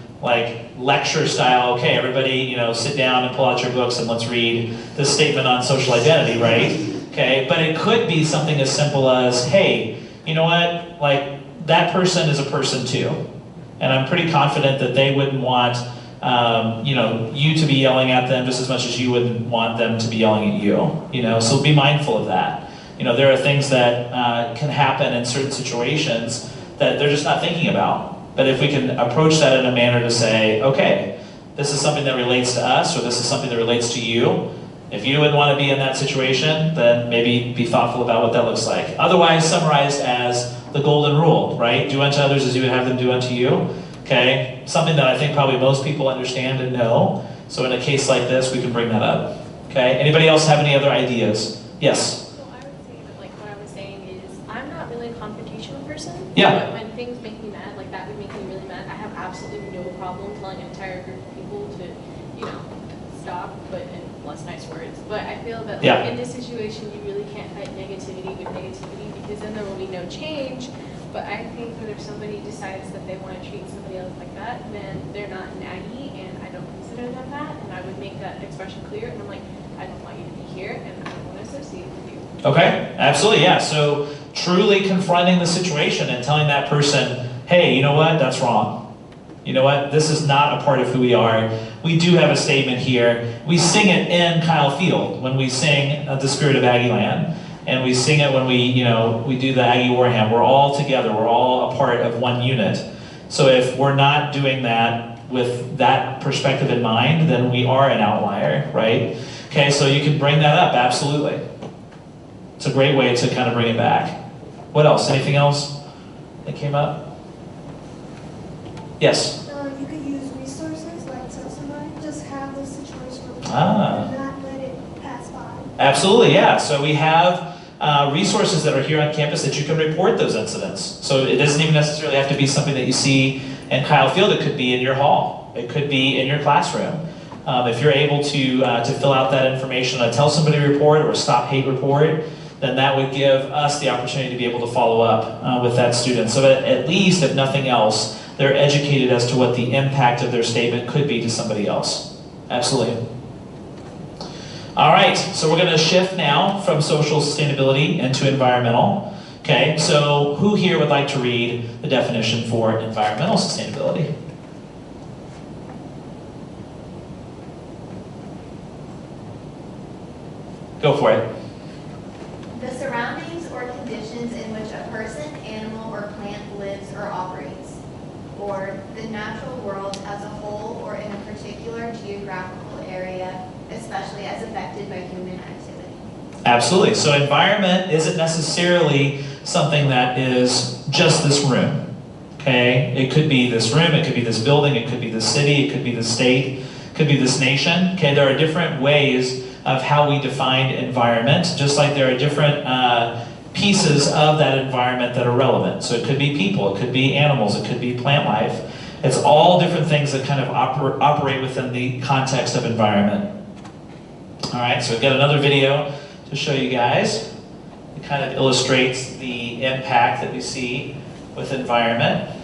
lecture style, okay, everybody, sit down and pull out your books and let's read this statement on social identity, right? Okay, but it could be something as simple as, hey, you know what, that person is a person too. And I'm pretty confident that they wouldn't want, you to be yelling at them just as much as you wouldn't want them to be yelling at you, so be mindful of that. There are things that can happen in certain situations that they're just not thinking about. But if we can approach that in a manner to say, okay, this is something that relates to us, or this is something that relates to you. If you wouldn't want to be in that situation, then maybe be thoughtful about what that looks like. Otherwise, summarized as the golden rule, right? Do unto others as you would have them do unto you. Okay? Something that I think probably most people understand and know. So in a case like this, we can bring that up. Okay? Anybody else have any other ideas? Yes? So I would say that what I was saying is, I'm not really a confrontational person. Yeah. But when things make me mad, that would make me really mad. I have absolutely no problem telling an entire group of people to, stop, but in less nice words. But I feel that in this situation, you really can't fight negativity with negativity because then there will be no change. But I think that if somebody decides that they want to treat somebody else like that, then they're not an Aggie, and I don't consider them that. And I would make that expression clear. And I'm like, I don't want you to be here, and I don't want to associate with you. Okay, absolutely, yeah. So truly confronting the situation and telling that person, hey, you know what, that's wrong. You know what, this is not a part of who we are. We do have a statement here. We sing it in Kyle Field when we sing The Spirit of Aggie Land. And we sing it when we do the Aggie Warham. We're all together, we're all a part of one unit. So if we're not doing that with that perspective in mind, then we are an outlier, right? Okay, so you can bring that up, absolutely. It's a great way to kind of bring it back. What else? Anything else that came up? Yes? You could use resources, like tell somebody, just have this situation and not let it pass by. Absolutely, yeah. So we have resources that are here on campus that you can report those incidents. So it doesn't even necessarily have to be something that you see in Kyle Field. It could be in your hall. It could be in your classroom. If you're able to fill out that information on a Tell Somebody report or a Stop Hate report, then that would give us the opportunity to be able to follow up with that student. So that at least, if nothing else, they're educated as to what the impact of their statement could be to somebody else. Absolutely. All right, so we're going to shift now from social sustainability into environmental. Okay, so who here would like to read the definition for environmental sustainability? Go for it. The surroundings or conditions in which a person, animal, or plant lives or operates, or the natural world as a whole or in a particular geographical area, especially as affected by human activity. Absolutely. So environment isn't necessarily something that is just this room. Okay? It could be this room, it could be this building, it could be the city, it could be the state, it could be this nation. Okay? There are different ways of how we define environment, just like there are different pieces of that environment that are relevant. So it could be people, it could be animals, it could be plant life. It's all different things that kind of operate within the context of environment. All right, so we've got another video to show you guys. It kind of illustrates the impact that we see with environment.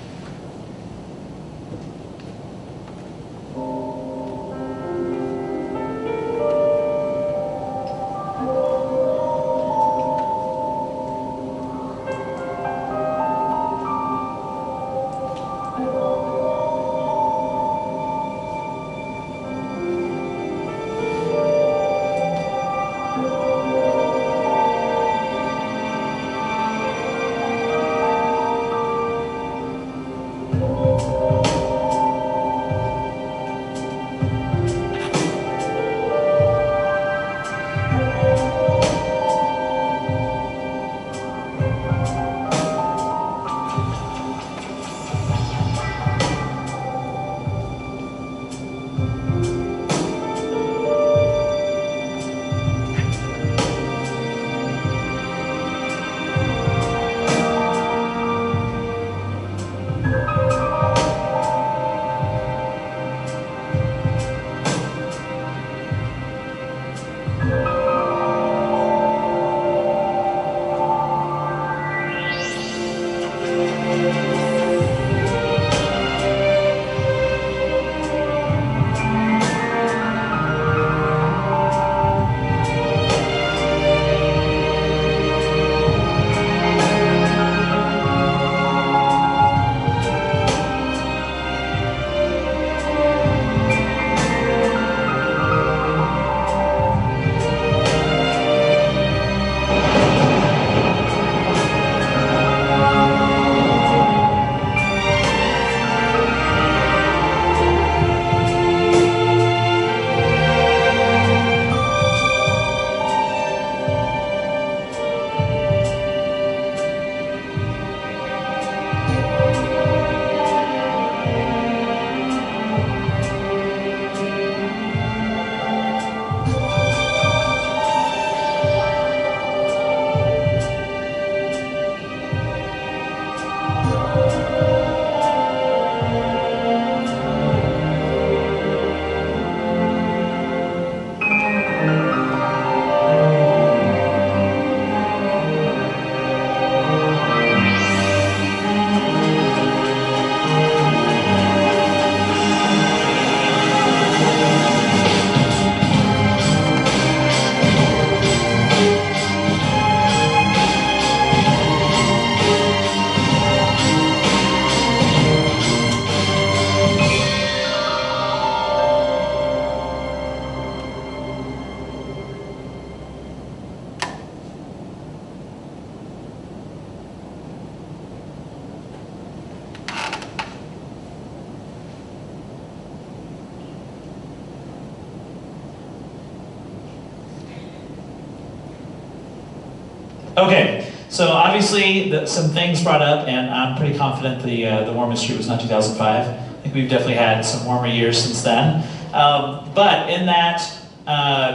Okay, so obviously some things brought up, and I'm pretty confident the warmest year was not 2005. I think we've definitely had some warmer years since then. But in that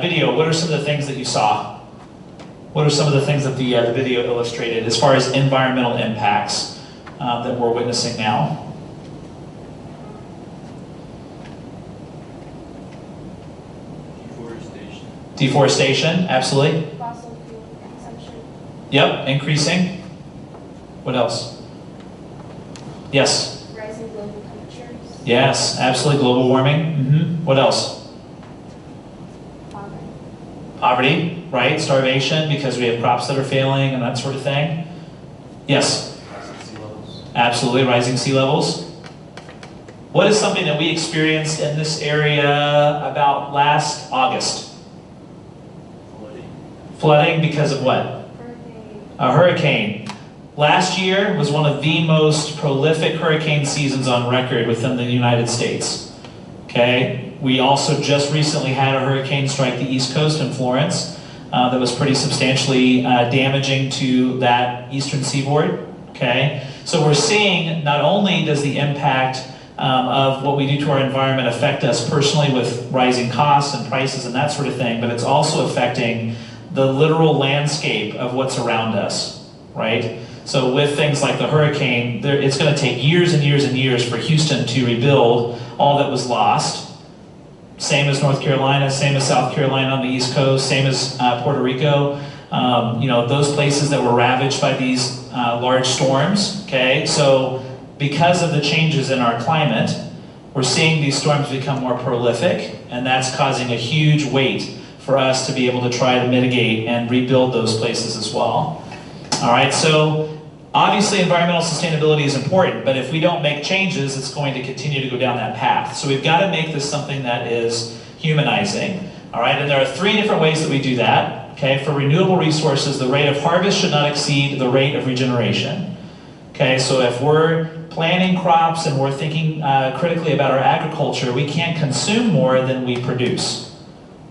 video, what are some of the things that you saw? What are some of the things that the video illustrated as far as environmental impacts that we're witnessing now? Deforestation. Deforestation, absolutely. Fossil fuel consumption. Yep, increasing. What else? Yes. Rising global temperatures. Yes, absolutely. Global warming. What else? Poverty. Poverty, right? Starvation, because we have crops that are failing and that sort of thing. Yes? Rising sea levels. Absolutely, rising sea levels. What is something that we experienced in this area about last August? Flooding because of what? A hurricane. Last year was one of the most prolific hurricane seasons on record within the United States. Okay? We also just recently had a hurricane strike the East Coast in Florence that was pretty substantially damaging to that eastern seaboard. Okay? So we're seeing not only does the impact of what we do to our environment affect us personally with rising costs and prices and that sort of thing, but it's also affecting the literal landscape of what's around us, right? So with things like the hurricane, it's going to take years and years and years for Houston to rebuild all that was lost. Same as North Carolina, same as South Carolina on the East Coast, same as Puerto Rico. You know, those places that were ravaged by these large storms, okay? So because of the changes in our climate, we're seeing these storms become more prolific, and that's causing a huge weight for us to be able to try to mitigate and rebuild those places as well. All right, so obviously environmental sustainability is important, but if we don't make changes, it's going to continue to go down that path. So we've got to make this something that is humanizing. All right, and there are 3 different ways that we do that. Okay, for renewable resources, the rate of harvest should not exceed the rate of regeneration. Okay, so if we're planting crops and we're thinking critically about our agriculture, we can't consume more than we produce.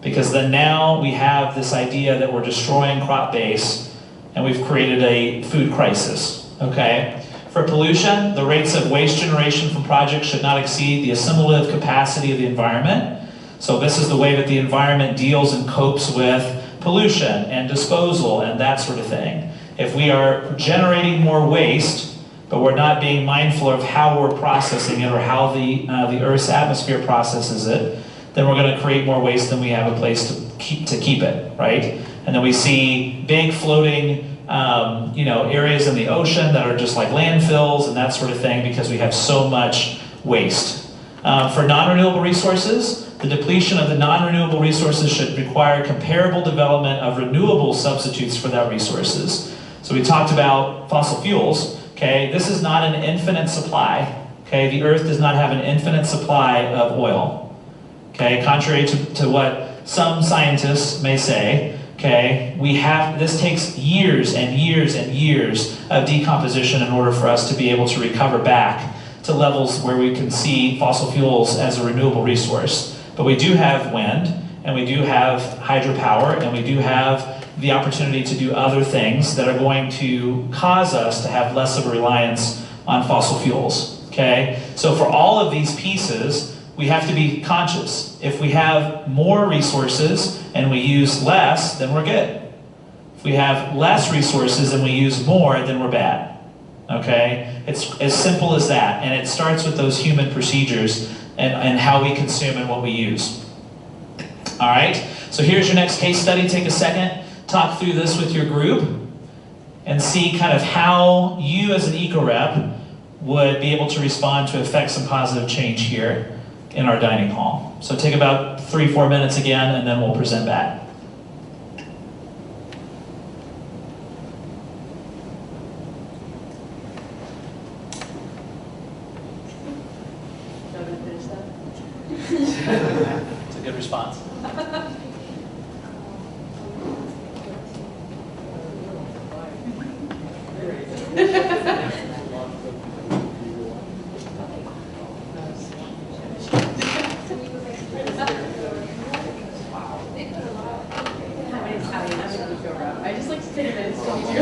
Because then now we have this idea that we're destroying crop base and we've created a food crisis, okay? For pollution, the rates of waste generation from projects should not exceed the assimilative capacity of the environment. So this is the way that the environment deals and copes with pollution and disposal and that sort of thing. If we are generating more waste, but we're not being mindful of how we're processing it or how the Earth's atmosphere processes it, then we're going to create more waste than we have a place to keep it, right? And then we see big floating areas in the ocean that are just like landfills and that sort of thing because we have so much waste. For non-renewable resources, the depletion of the non-renewable resources should require comparable development of renewable substitutes for that resources. So we talked about fossil fuels, okay? This is not an infinite supply, okay? The Earth does not have an infinite supply of oil. Okay, contrary to what some scientists may say, okay, this takes years and years and years of decomposition in order for us to be able to recover back to levels where we can see fossil fuels as a renewable resource. But we do have wind, and we do have hydropower, and we do have the opportunity to do other things that are going to cause us to have less of a reliance on fossil fuels, okay? So for all of these pieces, we have to be conscious. If we have more resources and we use less, then we're good. If we have less resources and we use more, then we're bad. Okay? It's as simple as that. And it starts with those human procedures and how we consume and what we use. All right? So here's your next case study. Take a second, talk through this with your group, and see kind of how you as an eco-rep would be able to respond to affect some positive change here in our dining hall. So take about 3-4 minutes again, and then we'll present back. It's a good response. I just like to take a minute to talk to you.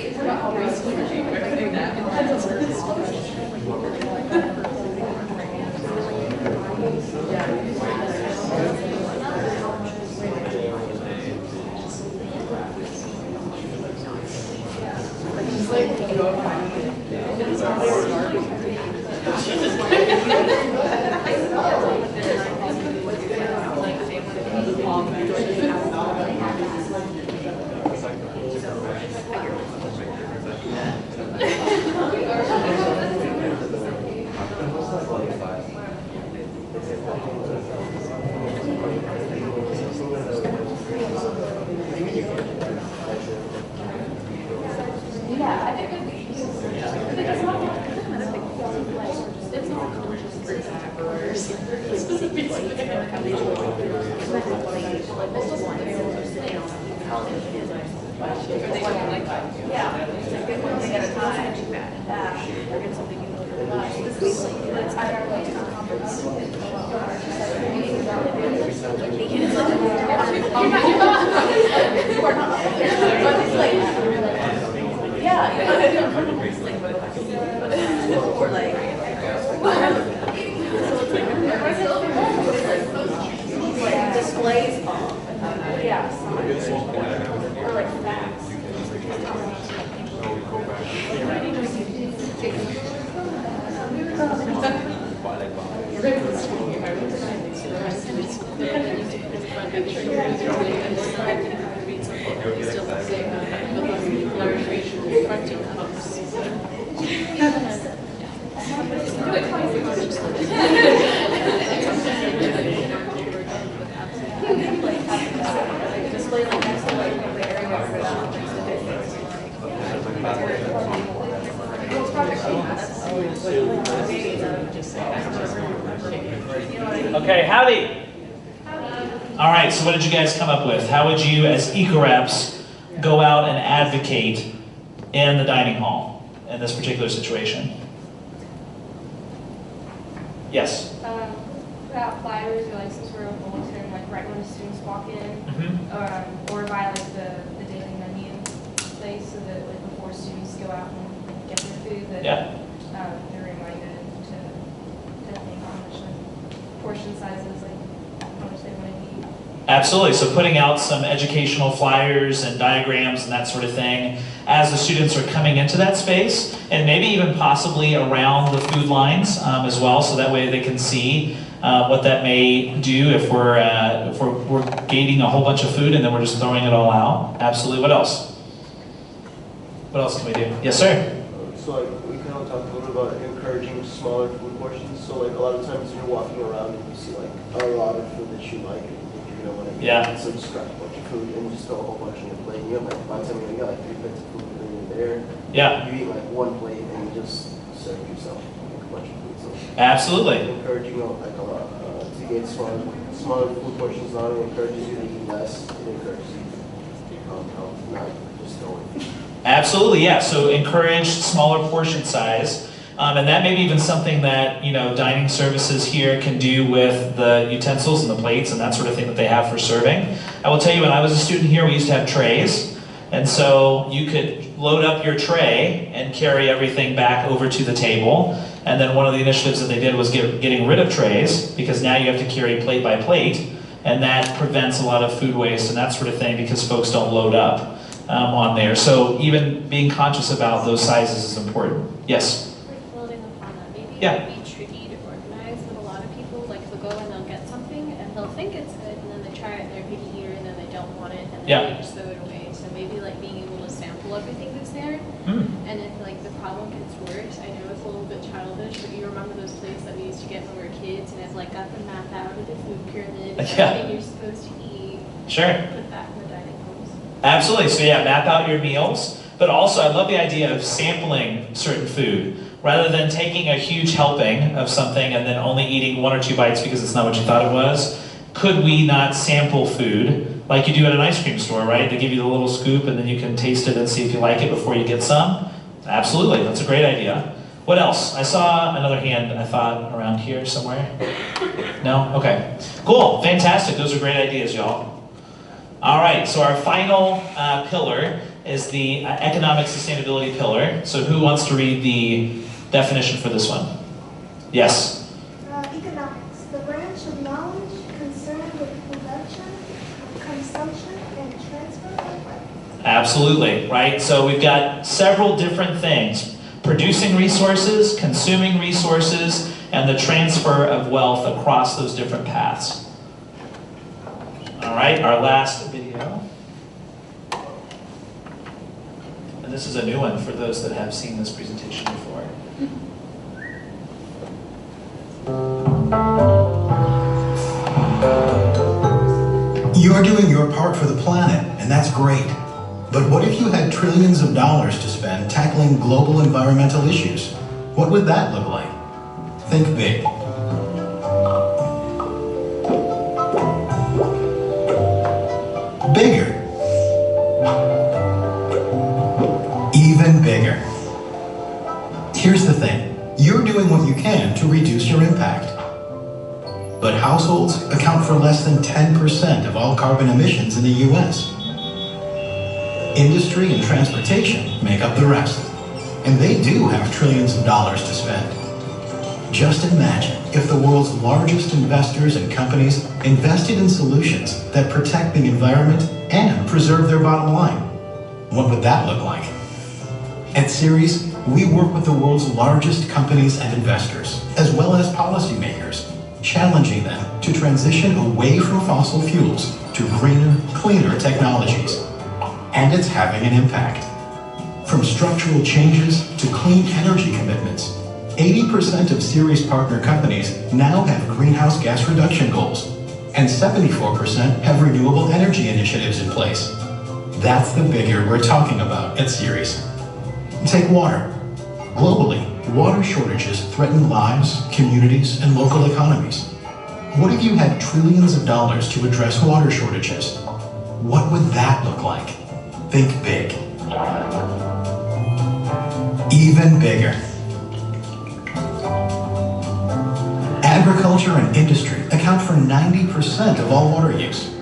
It's about how wasteful you're being. I think that. Just like go up it's all Yeah, or like facts. Okay, howdy. All right, so what did you guys come up with? How would you, as eco-reps, go out and advocate in the dining hall in this particular situation? Yes? Put out flyers or like some sort of bulletin, like right when the students walk in, or by like the daily menu place, so that like before students go out and get their food, that they're reminded to think how much like portion sizes, like how much they want to eat. Absolutely. So putting out some educational flyers and diagrams and that sort of thing as the students are coming into that space, and maybe even possibly around the food lines as well, so that way they can see what that may do if we're gating a whole bunch of food and then we're just throwing it all out. Absolutely. What else? What else can we do? Yes, sir. So like we kind of talked a little bit about encouraging smaller food portions. So like a lot of times you're walking around and you see like a lot of food that you like, and you think you're gonna want to eat. So just grab a bunch of food and just throw a whole bunch on your plate. And you have like by the time you got like 3 plates of food and then you're there. You eat like 1 plate and you just serve yourself like a bunch of food. So absolutely. Encouraging like a lot to get smaller food portions on. It encourages you to eat less. It encourages you not just throwing. Absolutely, yeah. So encourage smaller portion size. And that may be even something that, you know, dining services here can do with the utensils and the plates and that sort of thing that they have for serving. I will tell you, when I was a student here, we used to have trays. And so you could load up your tray and carry everything back over to the table. And then one of the initiatives that they did was getting rid of trays, because now you have to carry plate by plate. And that prevents a lot of food waste and that sort of thing, because folks don't load up on there. So even being conscious about those sizes is important. Yes? Like building upon that, maybe Yeah. it would be tricky to organize, but a lot of people, like they'll go and they'll get something and they'll think it's good, and then they try it and they're picky eater and then they don't want it, and then they just throw it away. So maybe like being able to sample everything that's there, and if like the problem gets worse, I know it's a little bit childish, but you remember those plates that we used to get when we were kids, and it's like got the map out of the food pyramid, everything you're supposed to eat. Sure. Put that in the dining rooms. Absolutely. So yeah, map out your meals. But also, I love the idea of sampling certain food. Rather than taking a huge helping of something and then only eating 1 or 2 bites because it's not what you thought it was, could we not sample food like you do at an ice cream store, right? They give you the little scoop and then you can taste it and see if you like it before you get some. Absolutely, that's a great idea. What else? I saw another hand, I thought, around here somewhere. No? Okay. Cool, fantastic. Those are great ideas, y'all. All right, so our final pillar is the economic sustainability pillar. So who wants to read the definition for this one? Yes? Economics, the branch of knowledge concerned with production, consumption, and transfer of wealth. Absolutely, right? So we've got several different things: producing resources, consuming resources, and the transfer of wealth across those different paths. All right, our last video. And this is a new one for those that have seen this presentation before. You're doing your part for the planet, and that's great. But what if you had trillions of dollars to spend tackling global environmental issues? What would that look like? Think big. Bigger. Even bigger. Here's the thing. You're doing what you can to reduce your impact. But households account for less than 10% of all carbon emissions in the US. Industry and transportation make up the rest. And they do have trillions of dollars to spend. Just imagine if the world's largest investors and companies invested in solutions that protect the environment and preserve their bottom line? What would that look like? At Ceres, we work with the world's largest companies and investors, as well as policymakers, challenging them to transition away from fossil fuels to greener, cleaner technologies. And it's having an impact. From structural changes to clean energy commitments, 80% of Ceres partner companies now have greenhouse gas reduction goals, and 74% have renewable energy initiatives in place. That's the bigger we're talking about at Ceres. Take water. Globally, water shortages threaten lives, communities, and local economies. What if you had trillions of dollars to address water shortages? What would that look like? Think big. Even bigger. Agriculture and industry account for 90% of all water use.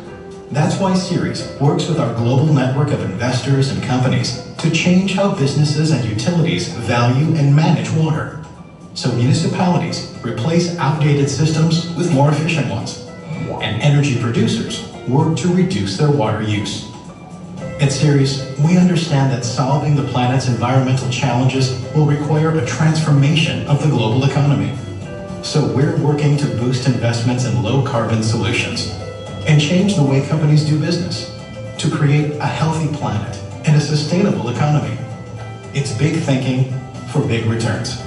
That's why Ceres works with our global network of investors and companies to change how businesses and utilities value and manage water. So municipalities replace outdated systems with more efficient ones, and energy producers work to reduce their water use. At Ceres, we understand that solving the planet's environmental challenges will require a transformation of the global economy. So we're working to boost investments in low-carbon solutions and change the way companies do business to create a healthy planet and a sustainable economy. It's big thinking for big returns.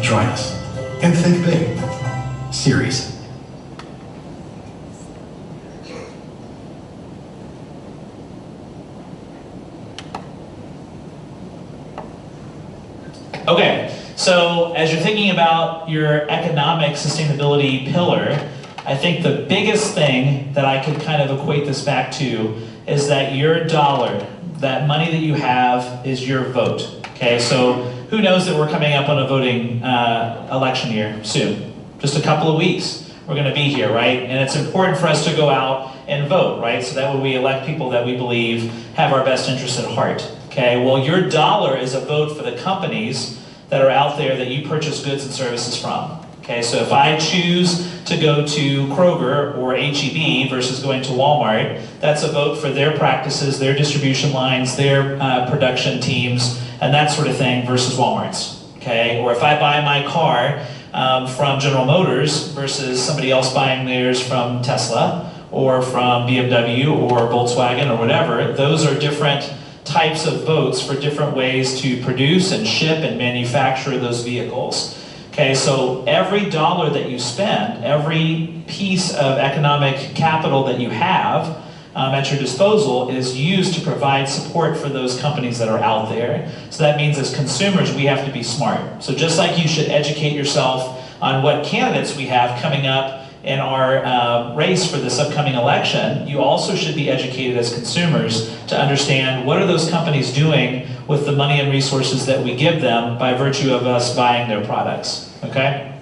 Join us and think big. Ceres. Okay, so as you're thinking about your economic sustainability pillar, I think the biggest thing that I could kind of equate this back to is that your dollar, that money that you have, is your vote. Okay, so who knows that we're coming up on a voting election year soon? Just a couple of weeks, we're going to be here, right? And it's important for us to go out and vote, right? So that way we elect people that we believe have our best interests at heart. Okay, well, your dollar is a vote for the companies that are out there that you purchase goods and services from. Okay, so if I choose to go to Kroger or H-E-B versus going to Walmart, that's a vote for their practices, their distribution lines, their production teams, and that sort of thing versus Walmart's. Okay, or if I buy my car from General Motors versus somebody else buying theirs from Tesla or from BMW or Volkswagen or whatever, those are different types of votes for different ways to produce and ship and manufacture those vehicles. Okay, so every dollar that you spend, every piece of economic capital that you have at your disposal is used to provide support for those companies that are out there. So that means as consumers, we have to be smart. So just like you should educate yourself on what candidates we have coming up in our race for this upcoming election, you also should be educated as consumers to understand what are those companies doing with the money and resources that we give them by virtue of us buying their products, okay?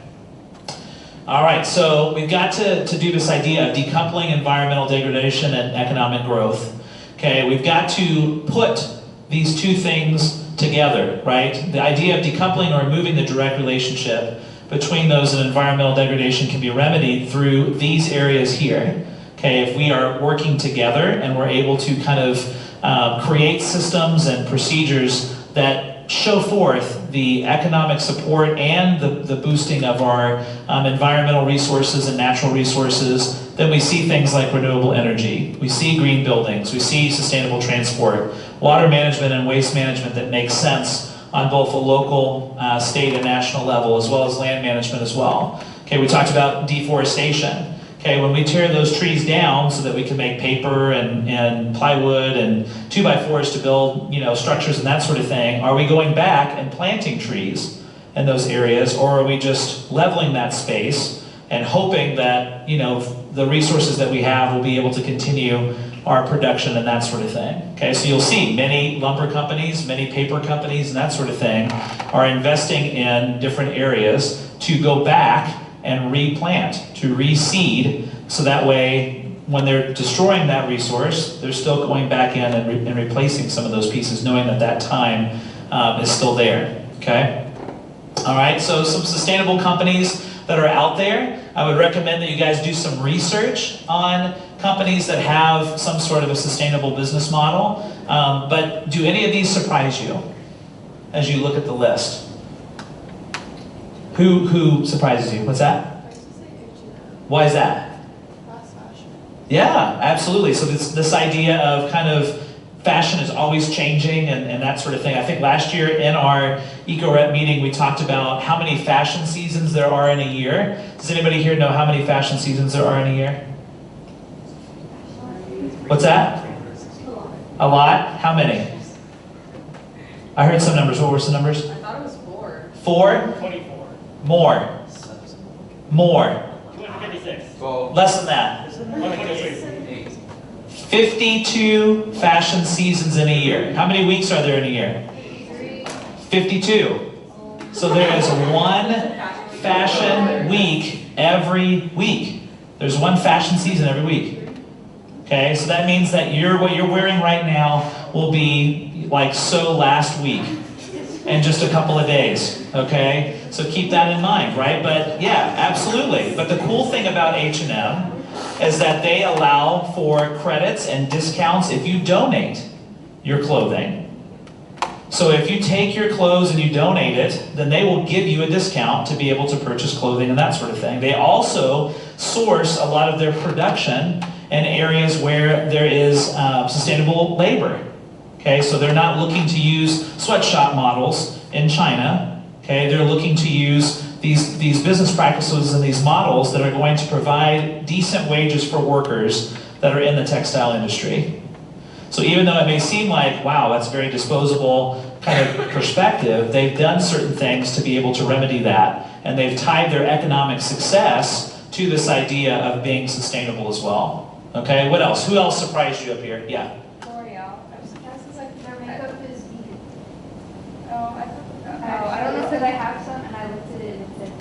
All right, so we've got to do this idea of decoupling environmental degradation and economic growth, okay? We've got to put these two things together, right? The idea of decoupling or removing the direct relationship between those and environmental degradation can be remedied through these areas here. Okay, if we are working together and we're able to kind of create systems and procedures that show forth the economic support and the boosting of our environmental resources and natural resources, then we see things like renewable energy, we see green buildings, we see sustainable transport, water management and waste management that makes sense on both a local, state, and national level, as well as land management as well. Okay, we talked about deforestation. Okay, when we tear those trees down so that we can make paper and plywood and 2x4s to build, structures and that sort of thing, are we going back and planting trees in those areas, or are we just leveling that space and hoping that, the resources that we have will be able to continue our production and that sort of thing. Okay, so you'll see many lumber companies, many paper companies, and that sort of thing are investing in different areas to go back and replant, to reseed, so that way when they're destroying that resource, they're still going back in and replacing some of those pieces, knowing that that time is still there, okay? All right, so some sustainable companies that are out there. I would recommend that you guys do some research on companies that have some sort of a sustainable business model. But do any of these surprise you as you look at the list? Who surprises you? What's that? Why is that? Yeah, absolutely. So this idea of kind of fashion is always changing and that sort of thing. I think last year in our EcoRep meeting, we talked about how many fashion seasons there are in a year. Does anybody here know how many fashion seasons there are in a year? What's that? A lot? How many? I heard some numbers. What were some numbers? I thought it was 4. 4? 24. More. More. 256. Less than that. 52 fashion seasons in a year. How many weeks are there in a year? 52. So there is one fashion week every week. There's one fashion season every week. Okay, so that means that what you're wearing right now will be like so last week in just a couple of days. Okay, so keep that in mind, right? But yeah, absolutely. But the cool thing about H&M is that they allow for credits and discounts if you donate your clothing. So if you take your clothes and you donate it, then they will give you a discount to be able to purchase clothing and that sort of thing. They also source a lot of their production in areas where there is sustainable labor. Okay, so they're not looking to use sweatshop models in China. Okay, they're looking to use these business practices and these models that are going to provide decent wages for workers that are in the textile industry. So even though it may seem like, wow, that's a very disposable kind of perspective, they've done certain things to be able to remedy that. And they've tied their economic success to this idea of being sustainable as well. Okay, what else? Who else surprised you up here? Yeah. L'Oreal. I was surprised because like their makeup is vegan. I don't know because I have some and I looked at it and it said,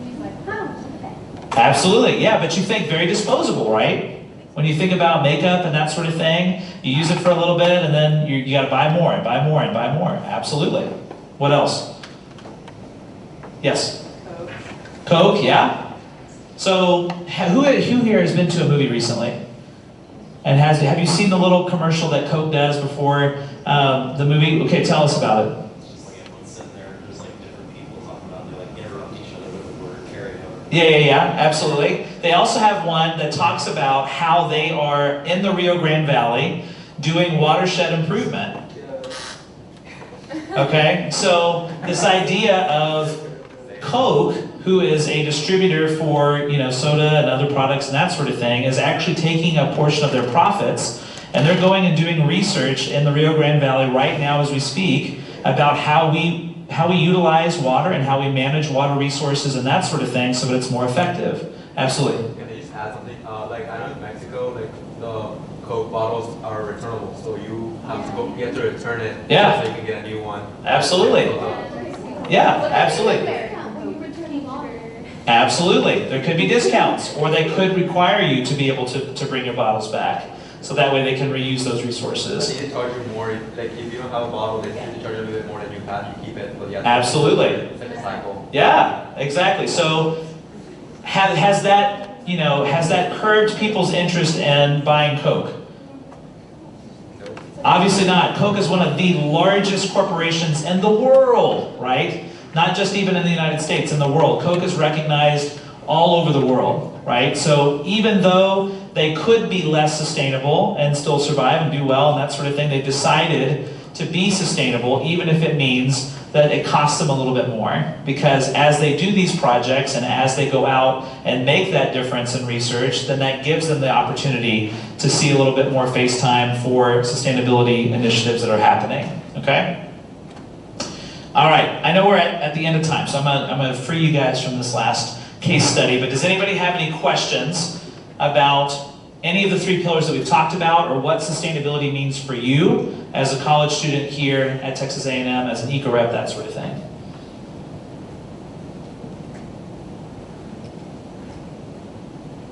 he's like, okay. Absolutely, yeah, but you think very disposable, right? When you think about makeup and that sort of thing, you use it for a little bit and then you got to buy more and buy more and buy more. Absolutely. What else? Yes? Coke. Coke, yeah. So who here has been to a movie recently? And have you seen the little commercial that Coke does before the movie? Okay, tell us about it. Yeah, absolutely. They also have one that talks about how they are in the Rio Grande Valley doing watershed improvement. Okay, so this idea of Coke, who is a distributor for soda and other products and that sort of thing, is actually taking a portion of their profits and they're going and doing research in the Rio Grande Valley right now as we speak about how we utilize water and how we manage water resources and that sort of thing so that it's more effective. Absolutely. Can I just add something? Like I know in Mexico, like the Coke bottles are returnable, so you have to return it Yeah. so you can get a new one. Absolutely. Yeah, absolutely. Absolutely. There could be discounts, or they could require you to be able to bring your bottles back. So that way they can reuse those resources. They charge you more. Like if you don't have a bottle, they charge you a little bit more than you have. You keep it, but yeah. Absolutely. It's like a cycle. Yeah, exactly. So has that curbed people's interest in buying Coke? Obviously not. Coke is one of the largest corporations in the world, right? Not just even in the United States, in the world. Coke is recognized all over the world, right? So even though they could be less sustainable and still survive and do well and that sort of thing, they've decided to be sustainable, even if it means that it costs them a little bit more. Because as they do these projects and as they go out and make that difference in research, then that gives them the opportunity to see a little bit more face time for sustainability initiatives that are happening, okay? All right, I know we're at the end of time, so I'm gonna free you guys from this last case study, but does anybody have any questions about any of the 3 pillars that we've talked about, or what sustainability means for you as a college student here at Texas A&M, as an eco-rep, that sort of thing?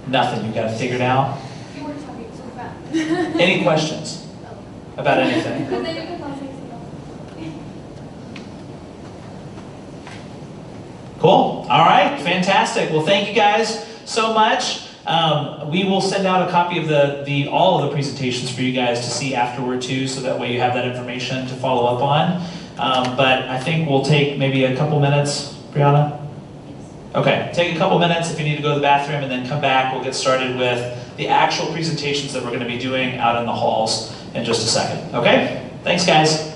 Nothing, you got it figured out? You were talking so fast. Any questions about anything? Because then you can tell me Cool. Cool. All right. Fantastic. Well, thank you guys so much. We will send out a copy of all of the presentations for you guys to see afterward too, so that way you have that information to follow up on. But I think we'll take maybe a couple minutes, Brianna? Okay, take a couple minutes if you need to go to the bathroom, and then come back. We'll get started with the actual presentations that we're going to be doing out in the halls in just a second. Okay? Thanks, guys.